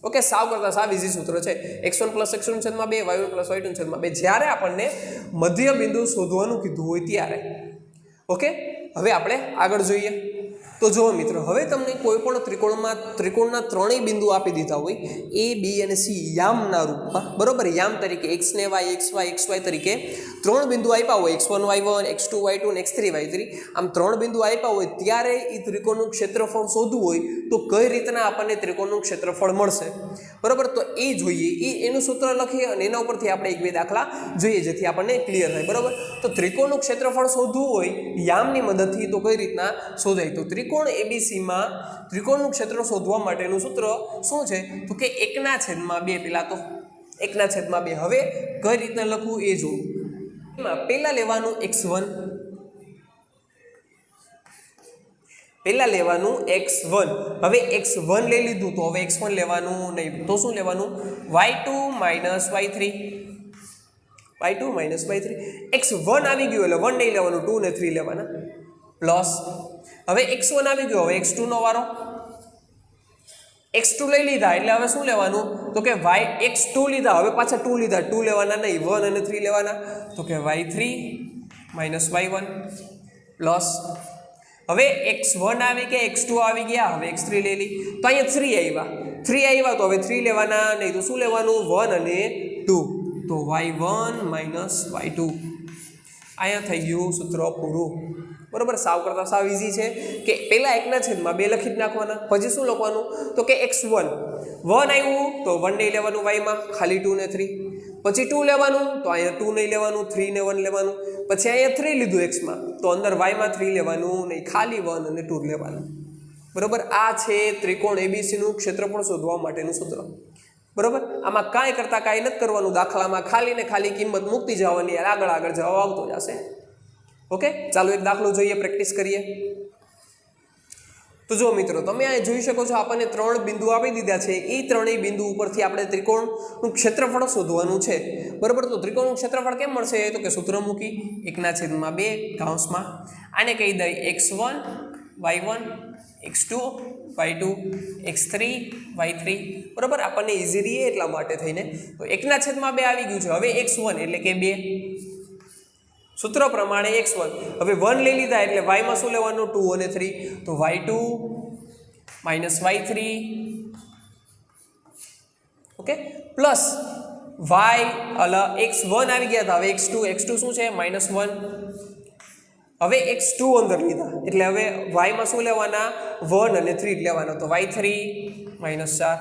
ઓકે, સાવ કરતા સાવ ઇઝી સૂત્ર છે. x1 + x2 ના છેદમાં 2, y1 + y2 ના છેદમાં 2, જ્યારે આપણને મધ્ય બિંદુ શોધવાનું કીધું હોય ત્યારે. ઓકે, હવે આપણે આગળ જોઈએ. તો જુઓ મિત્રો, હવે તમને કોઈ પણ ત્રિકોણના ત્રણેય બિંદુ આપી દીધા હોય a, b અને c યામના રૂપમાં. બરોબર, યામ તરીકે x ને y, xy તરીકે ત્રણ બિંદુ આપ્યા હોય, x1 y1, x2 y2 અને x3 y3, આમ ત્રણ બિંદુ આપ્યા હોય ત્યારે એ ત્રિકોણનું ક્ષેત્રફળ શોધવું હોય તો કઈ રીતના આપણને ત્રિકોણનું ક્ષેત્રફળ મળશે. બરોબર, તો એ જોઈએ, એનું સૂત્ર લખીએ અને એના ઉપરથી આપણે એક બે દાખલા જોઈએ જેથી આપણને ક્લિયર થાય. બરોબર, તો ત્રિકોણનું ક્ષેત્રફળ શોધવું હોય યામની મદદથી તો કઈ રીતના શોધાય, તો ત્રિકોણ એબીસીમાં ત્રિકોણનું ક્ષેત્ર શોધવા માટેનું સૂત્ર શું છે તો કે 1/2. પેલા તો 1/2. હવે કઈ રીતના લખવું એ જોવું. એમાં પહેલા લેવાનું x1, હવે x1 લઈ લીધું તો હવે x1 લેવાનું નહીં, તો શું લેવાનું y2 - y3, x1 આવી ગયું એટલે 1 નહીં લેવાનું, 2 ને 3 લેવાના, પ્લસ હવે x1 આવી ગયો, હવે x2 નો વારો, x2 લઈ લીધા એટલે હવે શું લેવાનું તો કે x2 લીધા, હવે પાછા 2 લીધા, 2 લેવાના નહીં, 1 અને 3 લેવાના, તો કે y3 - y1 પ્લસ હવે x1 આવી ગયા, x2 આવી ગયા, હવે x3 લઈ લી, તો અહીંયા 3 આવ્યા તો હવે 3 લેવાના નહીં, તો શું લેવાનું 1 અને 2, તો y1 - y2. અહીંયા થઈ ગયું સૂત્ર પૂરું. બરોબર, સાવ કરતા સાવ ઇઝી છે કે પહેલા 1/2 લખી જ નાખવાના, પછી શું લખવાનું તો કે x1 1 આવ્યું તો 1 નહીં લેવાનું y માં, ખાલી 2 ને 3, પછી 2 લેવાનું તો અહીંયા 2 નહીં લેવાનું, 3 ને 1 લેવાનું, પછી અહીંયા 3 લીધું x માં તો અંદર y માં 3 લેવાનું નહીં, ખાલી 1 અને 2 લેવાનું. બરોબર, આ છે ત્રિકોણ એબીસી નું ક્ષેત્રફળ શોધવા માટેનું સૂત્ર. બરોબર, આમાં કાંઈ કરતા કાંઈ નથી કરવાનું, દાખલામાં ખાલી ને ખાલી કિંમત મૂકતી જવાની, આગળ જવાબ આવતો જશે. ઓકે, ચાલો એક દાખલો જોઈએ, પ્રેક્ટિસ કરીએ. તો જો મિત્રો, તમે આ જોઈ શકો છો આપણને ત્રણ બિંદુ આપી દીધા છે, એ ત્રણેય બિંદુ ઉપરથી આપણે ત્રિકોણનું ક્ષેત્રફળ શોધવાનું છે. બરોબર, તો ત્રિકોણનું ક્ષેત્રફળ કેમ મળશે તો કે સૂત્ર મૂકી 1/2 કૌંસમાં, આને કહી દઈએ x1 y1, x2 y2, x3 y3. બરોબર, આપણને ઇઝી રહે એટલા માટે થઈને તો 1/2 આવી ગયું છે. હવે x1 એટલે કે 2, સૂત્ર પ્રમાણે x1, હવે 1 લઈ લીધા એટલે y માં શું લેવાનું 2 અને 3, તો y2 - y3, okay, plus x1 આવી ગયા હતા, હવે x2 શું છે -1, હવે x2 અંદર લીધા એટલે હવે y માં શું લેવાના 1 અને 3 લેવાના, તો y3 - 4,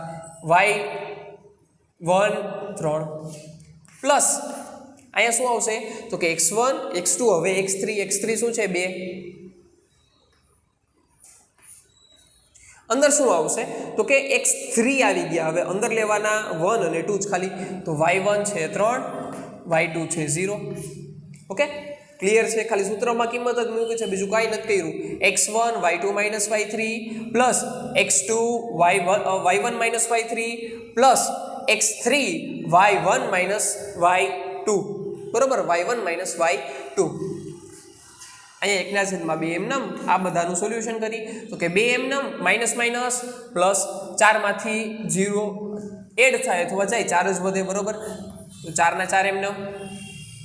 1 3 પ્લસ અહીંયા શું આવશે તો કે x1 x2 હવે x3 શું છે 2 અંદર શું આવશે તો કે x3 આવી ગયા હવે અંદર લેવાના 1 અને 2 જ ખાલી તો y1 છે 3 y2 છે 0 ઓકે ક્લિયર છે ખાલી સૂત્રમાં કિંમત જ મૂકી છે બીજું કાંઈ નથી કર્યું x1 y2 y3 plus x2 y1 y3 plus x3 y1 y2 બરોબર y1 y2 અહીંયા એકના છેદમાં 2 એમ નમ આ બધાનું સોલ્યુશન કરી તો કે 2 એમ નમ માઇનસ માઇનસ પ્લસ 4 માંથી 0 એડ થાય અથવા જાય 4 જ વધે બરોબર તો 4 ના 4 એમ નમ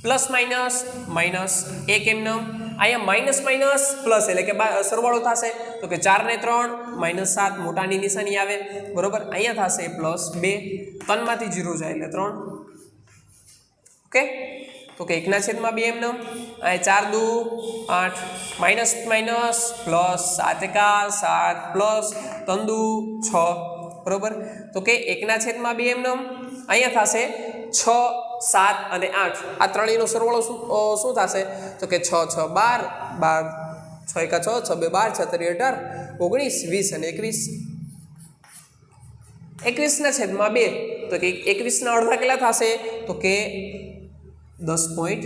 પ્લસ માઇનસ માઇનસ 1 એમ નમ અહીંયા માઇનસ માઇનસ પ્લસ એટલે કે સરવાળો થશે તો કે 4 ને 3 માઇનસ 7 મોટાની નિશાની આવે બરોબર અહીંયા થશે પ્લસ 2 3 માંથી 0 જાય એટલે 3 ઓકે તો કે 1 ના છેદમાં 2 એમ નમ અહીંયા 4 દુ 8 માઇનસ માઇનસ પ્લસ 7 એકા 7 પ્લસ 3 દુ 6 બરોબર તો કે 1 ના છેદમાં 2 એમ નમ અહીંયા થશે 6 7 અને 8 આ ત્રણેયનો સરવાળો શું થશે તો કે 6 6 12 12 6 એકા 6 6 2 12 6 3 18 19 20 અને 21 21 ના છેદમાં 2 તો કે 21 ના અડધા કેટલા થશે તો કે 10 પોઈન્ટ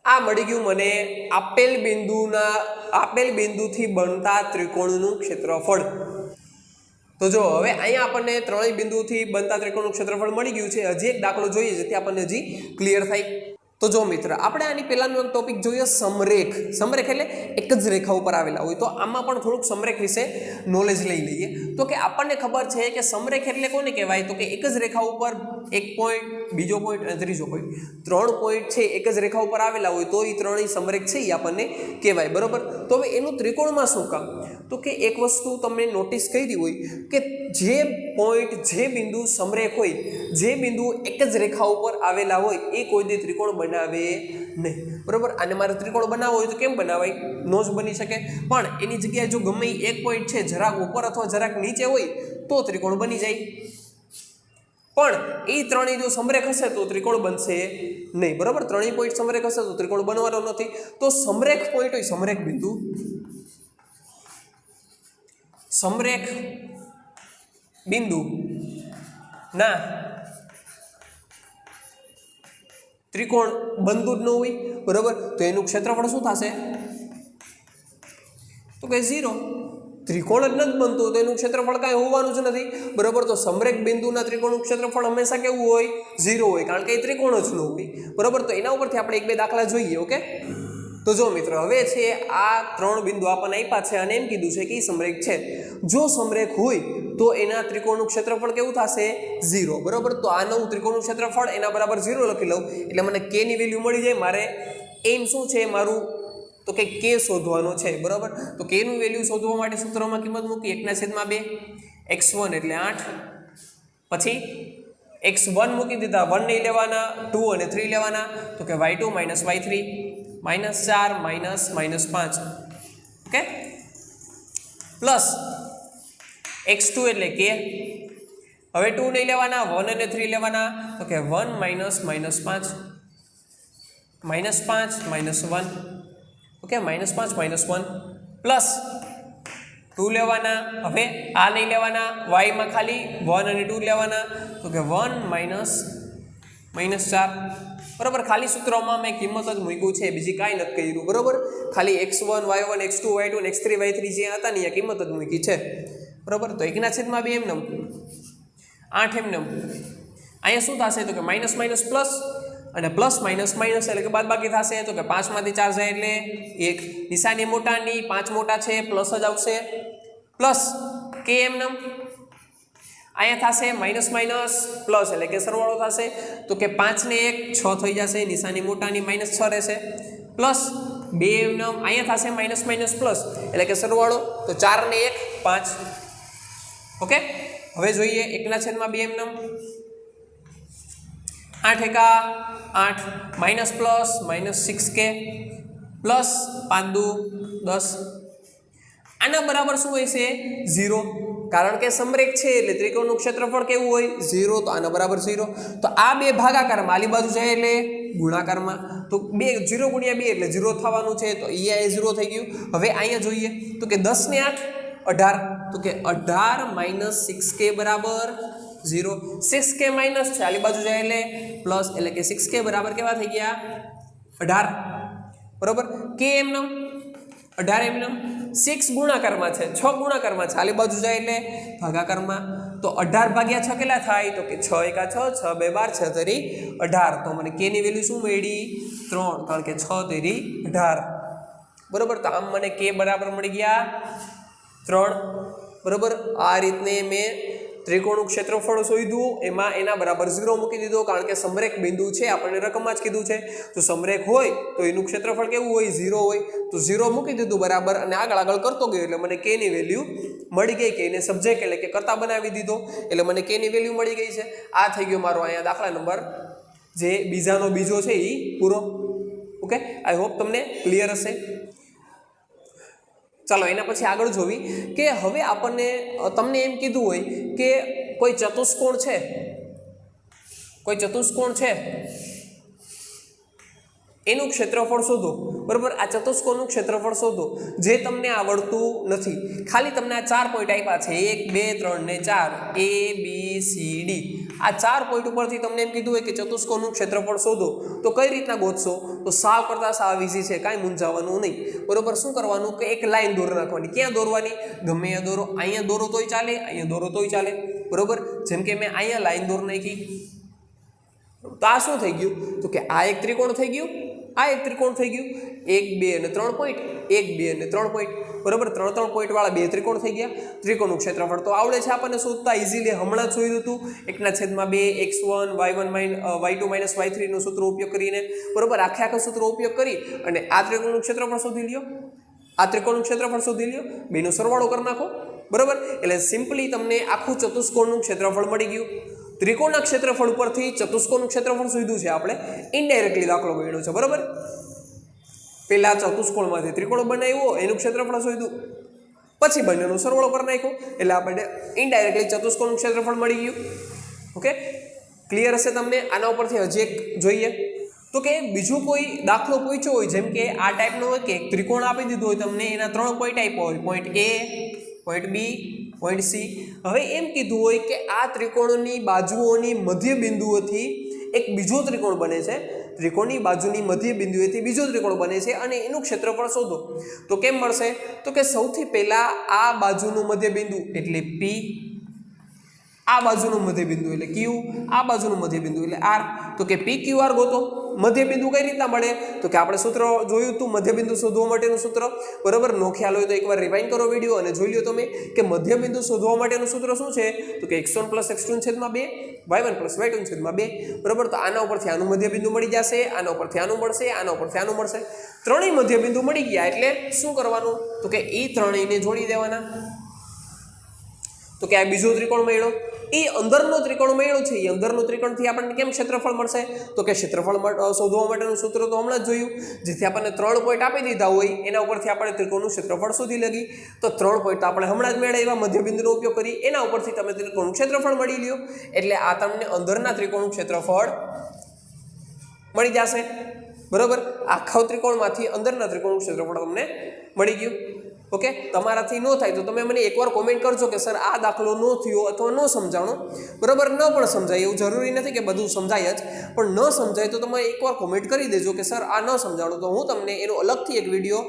આ મળી ગયું મને આપેલ બિંદુથી બનતા ત્રિકોણનું ક્ષેત્રફળ તો જો હવે અહીંયા આપણને ત્રણેય બિંદુથી બનતા ત્રિકોણનું ક્ષેત્રફળ મળી ગયું છે હજી એક દાખલો જોઈએ જેથી આપણને હજી ક્લિયર થાય તો જો મિત્ર આપણે આની પહેલાનો એક ટોપિક જોઈએ સમરેખ એટલે એક જ રેખા ઉપર આવેલા હોય તો આમાં પણ થોડુંક સમરેખ વિશે નોલેજ લઈ લઈએ તો કે આપણને ખબર છે કે સમરેખ એટલે કોને કહેવાય તો કે એક જ રેખા ઉપર એક પોઈન્ટ બીજો પોઈન્ટ અને ત્રીજો પોઈન્ટ 3 પોઈન્ટ છે એક જ રેખા ઉપર આવેલા હોય તો એ ત્રણેય સમરેખ છે એ આપણને કહેવાય બરોબર તો હવે એનું ત્રિકોણમાં શું કામ તો કે એક વસ્તુ તમને નોટિસ કરી હોય કે જે પોઈન્ટ જે બિંદુ સમરેખ હોય જે બિંદુ એક જ રેખા ઉપર આવેલા હોય એ કોઈ દી ત્રિકોણ બનાવે નહીં બરોબર અને મારે ત્રિકોણ બનાવવો હોય તો કેમ બનાવાય નો જ બની શકે પણ એની જગ્યાએ જો ગમે એક પોઈન્ટ છે જરાક ઉપર અથવા જરાક નીચે હોય તો ત્રિકોણ બની જાય પણ એ ત્રણેય જો સમરેખ હશે તો ત્રિકોણ બનશે નહીં બરોબર ત્રણેય પોઈન્ટ સમરેખ હશે તો ત્રિકોણ બનવાનો નથી તો સમરેખ પોઈન્ટ હોય સમરેખ બિંદુ સમરેખ બિંદુ ના ત્રિકોણ બનતું જ ન હોય બરોબર તો એનું ક્ષેત્રફળ શું થશે તો કે 0 ત્રિકોણ જ નથી બનતું તો એનું ક્ષેત્રફળ કાંઈ હોવાનું જ નથી બરોબર તો સમરેખ બિંદુના ત્રિકોણનું ક્ષેત્રફળ હંમેશા કેવું હોય 0 હોય કારણ કે એ ત્રિકોણ જ ન હોય બરોબર તો એના ઉપરથી આપણે એક બે દાખલા જોઈએ ઓકે તો જો મિત્રો હવે છે આ 3 બિંદુ આપણને આપ્યા છે અને એમ કીધું છે કે સમરેખ છે જો સમરેખ હોય તો એના ત્રિકોણનું ક્ષેત્રફળ કેવું થશે 0 બરોબર તો આ નવું ત્રિકોણનું ક્ષેત્રફળ એના બરાબર 0 લખી લઉં એટલે મને k ની વેલ્યુ મળી જાય મારે એમ શું છે મારું તો કે k શોધવાનો છે બરાબર તો k નું વેલ્યુ શોધવા માટે સૂત્રમાં કિંમત મૂકી 1/2 x1 એટલે 8 પછી x1 મૂકી દીધા 1 નહીં લેવાના 2 અને 3 લેવાના તો કે y2 y3 -4 -5 okay plus x2 એટલે k હવે 2 નહીં લેવાના 1 અને 3 લેવાના તો કે 1 -5 -1 ઓકે -5 -1 પ્લસ 2 લેવાના હવે આ નહીં લેવાના y માં ખાલી 1 અને 2 લેવાના તો કે 1 -4 બરાબર ખાલી સૂત્રમાં મેં કિંમત જ મૂક્યું છે બીજી કાંઈ નથી કર્યું બરાબર ખાલી x1 y1 x2 y2 અને x3 y3 જે હતા ને એ કિંમત જ મૂકી છે બરાબર તો 1/2 એમ નમ 8 એમ નમ અહીંયા શું થશે તો કે માઇનસ માઇનસ પ્લસ અને પ્લસ માઇનસ માઇનસ એટલે કે બાદબાકી થશે તો કે 5 માંથી 4 જાય એટલે 1 નિશાની મોટાની 5 મોટા છે પ્લસ જ આવશે પ્લસ k એમ નમ અહીંયા થશે માઇનસ માઇનસ પ્લસ એટલે કે સરવાળો થશે તો કે 5 ને 1 6 થઈ જશે નિશાની મોટાની -6 રહેશે પ્લસ 2 એમ નમ અહીંયા થશે માઇનસ માઇનસ પ્લસ એટલે કે સરવાળો તો 4 ને 1 5 ઓકે હવે જોઈએ 1/2 એમ નમ 8 એકા 8 માઇનસ પ્લસ -6k પ્લસ 5 દુ 10 આના બરાબર શું હોય છે 0 કારણ કે સમરેખ છે એટલે ત્રિકોણનું ક્ષેત્રફળ કેવું હોય 0, તો આના બરાબર 0. તો આ બે ભાગાકારમાં આલી બાજુ જાય એટલે ગુણાકારમાં, તો 2 0 ગુણ્યા 2 એટલે 0 થવાનું છે, તો અહીંયા 0 થઈ ગયું. હવે અહીંયા જોઈએ તો કે 10 ને 8 18, તો કે 18 - 6k બરાબર 0. 6k માઇનસ છે આલી બાજુ જાય એટલે પ્લસ, એટલે કે 6k બરાબર કેવા થઈ ગયા 18 બરાબર. k એમનો 18 એમનો 6 ગુણાકારમાં છે, 6 ગુણાકારમાં છે આલી બાજુ જાય એટલે ભાગાકારમાં, તો 18 ભાગ્યા 6 કેટલા થાય તો કે 6 * 1 = 6, 6 * 2 = 12, 6 તેરી 18. તો મને k ની વેલ્યુ શું મળી 3, કારણ કે 6 તેરી 18 બરાબર. તો આમ મને k બરાબર મળી ગયા 3 બરાબર. આ રીતને મેં ત્રિકોણનું ક્ષેત્રફળ શોધ્યું, એમાં એના બરાબર 0 મૂકી દીધો, કારણ કે સમરેખ બિંદુ છે, આપણને રકમમાં જ કીધું છે. જો સમરેખ હોય તો એનું ક્ષેત્રફળ કેવું હોય 0 હોય, તો 0 મૂકી દીધું બરાબર, અને આગળ કરતો ગયો એટલે મને k ની વેલ્યુ મળી ગઈ. કે એને સબ્જેક્ટ એટલે કે કરતા બનાવી દીધો એટલે મને k ની વેલ્યુ મળી ગઈ છે. આ થઈ ગયો મારો અહીંયા દાખલા નંબર જે બીજાનો બીજો છે એ પૂરો. ઓકે, આઈ હોપ તમને ક્લિયર હશે. ચાલો એના પછી આગળ જોવી કે હવે આપણને તમને એમ કીધું હોય કે કોઈ ચતુષ્કોણ છે એનું ક્ષેત્રફળ શોધો બરાબર. આ ચતુષ્કોણનું ક્ષેત્રફળ શોધો જે તમને આવડતું નથી. ખાલી તમને આ 4 પોઈન્ટ આપ્યા છે 1 2 3 ને 4 A B C D. આ 4 પોઈન્ટ ઉપરથી તમને એમ કીધું હોય કે ચતુષ્કોણનું ક્ષેત્રફળ શોધો, તો કઈ રીતના ગોતશો? તો સાવ કરતા સાવ ઈઝી છે, કાંઈ મૂંઝાવાનું નહીં બરાબર. શું કરવાનું કે એક લાઈન દોરી નાખવાની. ક્યાં દોરવાની? ગમે ત્યાં દોરો. અહીંયા દોરો તોય ચાલે, અહીંયા દોરો તોય ચાલે બરાબર. જેમ કે મેં અહીંયા લાઈન દોરી નાખી, તો આ શું થઈ ગયું તો કે આ એક ત્રિકોણ થઈ ગયું, આ એક ત્રિકોણ થઈ ગયું. 1 2 અને 3 પોઈન્ટ, 1 2 અને 3 પોઈન્ટ બરાબર. 3 પોઈન્ટ વાળા બે ત્રિકોણ થઈ ગયા. ત્રિકોણનું ક્ષેત્રફળ તો આવડે છે આપણને શોધતા ઇઝીલી, હમણાં જ શોધ્યું હતું 1/2 x1 y2 - y3 નું સૂત્ર ઉપયોગ કરીને બરાબર. આખા સૂત્ર ઉપયોગ કરી અને આ ત્રિકોણનું ક્ષેત્રફળ શોધી લ્યો, આ ત્રિકોણનું ક્ષેત્રફળ શોધી લ્યો, બેનો સરવાળો કરી નાખો બરાબર. એટલે સિમ્પલી તમને આખું ચતુષ્કોણનું ક્ષેત્રફળ મળી ગયું. ત્રિકોણના ક્ષેત્રફળ ઉપરથી ચતુષ્કોણનું ક્ષેત્રફળ શોધ્યું છે આપણે, ઇનડાયરેક્ટલી દાખલો ગણ્યો છે બરાબર. પહેલા ચતુષ્કોણમાંથી ત્રિકોણ બનાવ્યો, એનું ક્ષેત્રફળ શોધ્યું, પછી બંનેનો સરવાળો કરી નાખ્યો, એટલે આપણને ઇનડાયરેક્ટલી ચતુષ્કોણનું ક્ષેત્રફળ મળી ગયું. ઓકે, ક્લિયર હશે તમને? આના ઉપરથી હજી એક જોઈએ તો કે બીજું કોઈ દાખલો પૂછ્યો હોય, જેમ કે આ ટાઈપનો હોય કે એક ત્રિકોણ આપી દીધું હોય તમને, એના 3 પોઈન્ટ આપ્યા હોય, point A, point B, point C. હવે એમ કીધું હોય કે આ ત્રિકોણની બાજુઓની મધ્ય બિંદુઓથી એક બીજો ત્રિકોણ બને છે, ત્રિકોણની બાજુની મધ્ય બિંદુએથી બીજો ત્રિકોણ બને છે, અને એનું ક્ષેત્રફળ શોધો. તો કેમ મળશે? તો કે સૌથી પહેલા આ બાજુનું મધ્ય બિંદુ એટલે P, આ બાજુનું મધ્ય બિંદુ એટલે Q, આ બાજુનું મધ્ય બિંદુ એટલે R. તો કે PQR ગોતો. મધ્ય બિંદુ કઈ રીતના મળે? તો કે આપણે સૂત્ર જોયું હતું મધ્ય બિંદુ શોધવા માટેનું સૂત્ર બરાબર. નો ખ્યાલ હોય તો એકવાર રિવાઇન્ડ કરો વિડીયો અને જોઈ લો તમે કે મધ્ય બિંદુ શોધવા માટેનું સૂત્ર શું છે? તો કે x1 + x2/2 y1 + y2/2 બરાબર. તો આના ઉપરથી આનું મધ્ય બિંદુ મળી જશે, આના ઉપરથી આનું મળશે, આના ઉપરથી આનું મળશે. ત્રણેય મધ્ય બિંદુ મળી ગયા એટલે શું કરવાનું? તો કે એ ત્રણેયને જોડી દેવાના. તો કે આ બીજો ત્રિકોણ મળ્યો, એ અંદરનો ત્રિકોણ મળ્યો છે, એ અંદરનો ત્રિકોણથી આપણને કેમ ક્ષેત્રફળ મળશે? તો કે ક્ષેત્રફળ શોધવા માટેનું સૂત્ર તો હમણાં જ જોયું, જેથી આપણને 3 પોઈન્ટ આપી દીધા હોય એના ઉપરથી આપણે ત્રિકોણનું ક્ષેત્રફળ શોધી લગી. તો 3 પોઈન્ટ તો આપણે હમણાં જ મેળવ્યા, મધ્યબિંદુનો ઉપયોગ કરી એના ઉપરથી તમે ત્રિકોણનું ક્ષેત્રફળ મળી લ્યો. એટલે આ તમને અંદરના ત્રિકોણનું ક્ષેત્રફળ મળી જશે બરાબર. આખા ત્રિકોણમાંથી અંદરના ત્રિકોણનું ક્ષેત્રફળ તમને મળી ગયું. ઓકે, તમારાથી ન થાય તો તમે મને એકવાર કોમેન્ટ કરજો કે સર આ દાખલો ન થયો અથવા ન સમજાણો બરાબર. ન પણ સમજાય એવું જરૂરી નથી કે બધું સમજાય જ, પણ ન સમજાય તો તમે એકવાર કોમેન્ટ કરી દેજો કે સર આ ન સમજાણો, તો હું તમને એનો અલગથી એક વિડીયો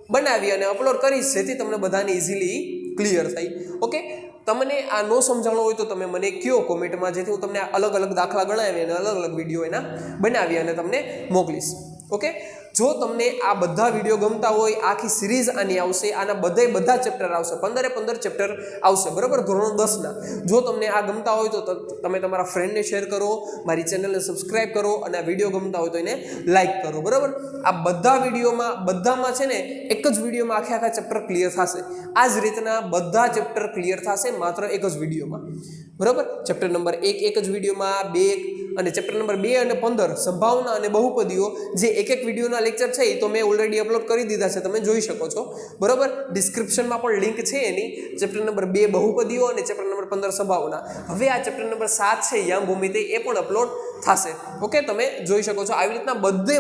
બનાવી અને અપલોડ કરીશ, જેથી તમને બધાને ઇઝીલી ક્લિયર થાય. ઓકે, તમને આ ન સમજાણો હોય તો તમે મને કહો કોમેન્ટમાં, જેથી હું તમને અલગ અલગ દાખલા ગણાવી અને અલગ અલગ વિડીયો એના બનાવી અને તમને મોકલીશ. ઓકે, જો તમને આ બધા વિડીયો ગમતા હોય, આખી સિરીઝ આની આવશે, આના બધા ચેપ્ટર આવશે, 15 ચેપ્ટર આવશે બરાબર, ધોરણ 10ના. જો તમને આ ગમતા હોય તો તમે તમારા ફ્રેન્ડને શેર કરો, મારી ચેનલને સબસ્ક્રાઈબ કરો, અને આ વિડીયો ગમતા હોય તો એને લાઈક કરો બરાબર. આ બધા વિડીયોમાં બધામાં છે ને એક જ વિડીયોમાં આખા ચેપ્ટર ક્લિયર થશે. આ જ રીતના બધા ચેપ્ટર ક્લિયર થશે માત્ર એક જ વિડીયોમાં બરાબર. ચેપ્ટર નંબર 1 એક જ વિડીયોમાં, 2 અને ચેપ્ટર નંબર 2 અને 15 સંભાવના અને બહુપદીઓ જે એક વિડીયોના લેક્ચર છે એ તો મેં ઓલરેડી અપલોડ કરી દીધા છે, તમે જોઈ શકો છો બરોબર. ડિસ્ક્રિપ્શનમાં પણ લિંક છે એની. ચેપ્ટર નંબર 2 બહુપદીઓ અને ચેપ્ટર નંબર 15 સંભાવના. હવે આ ચેપ્ટર નંબર 7 છે યામ ભૂમિતિ, એ પણ અપલોડ થશે. ઓકે, તમે જોઈ શકો છો આવી રીતના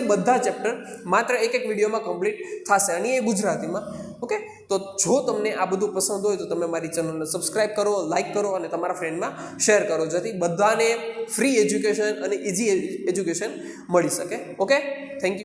બધા ચેપ્ટર માત્ર એક વિડીયોમાં કમ્પ્લીટ થશે, અને એ ગુજરાતીમાં. ઓકે, તો જો તમને આ બધું પસંદ હોય તો તમે મારી ચેનલને સબસ્ક્રાઇબ કરો, લાઇક કરો અને તમારા ફ્રેન્ડમાં શેર કરો, જેથી બધાને ફ્રી એજ્યુકેશન અને ઇઝી એજ્યુકેશન મળી શકે. Okay, thank you.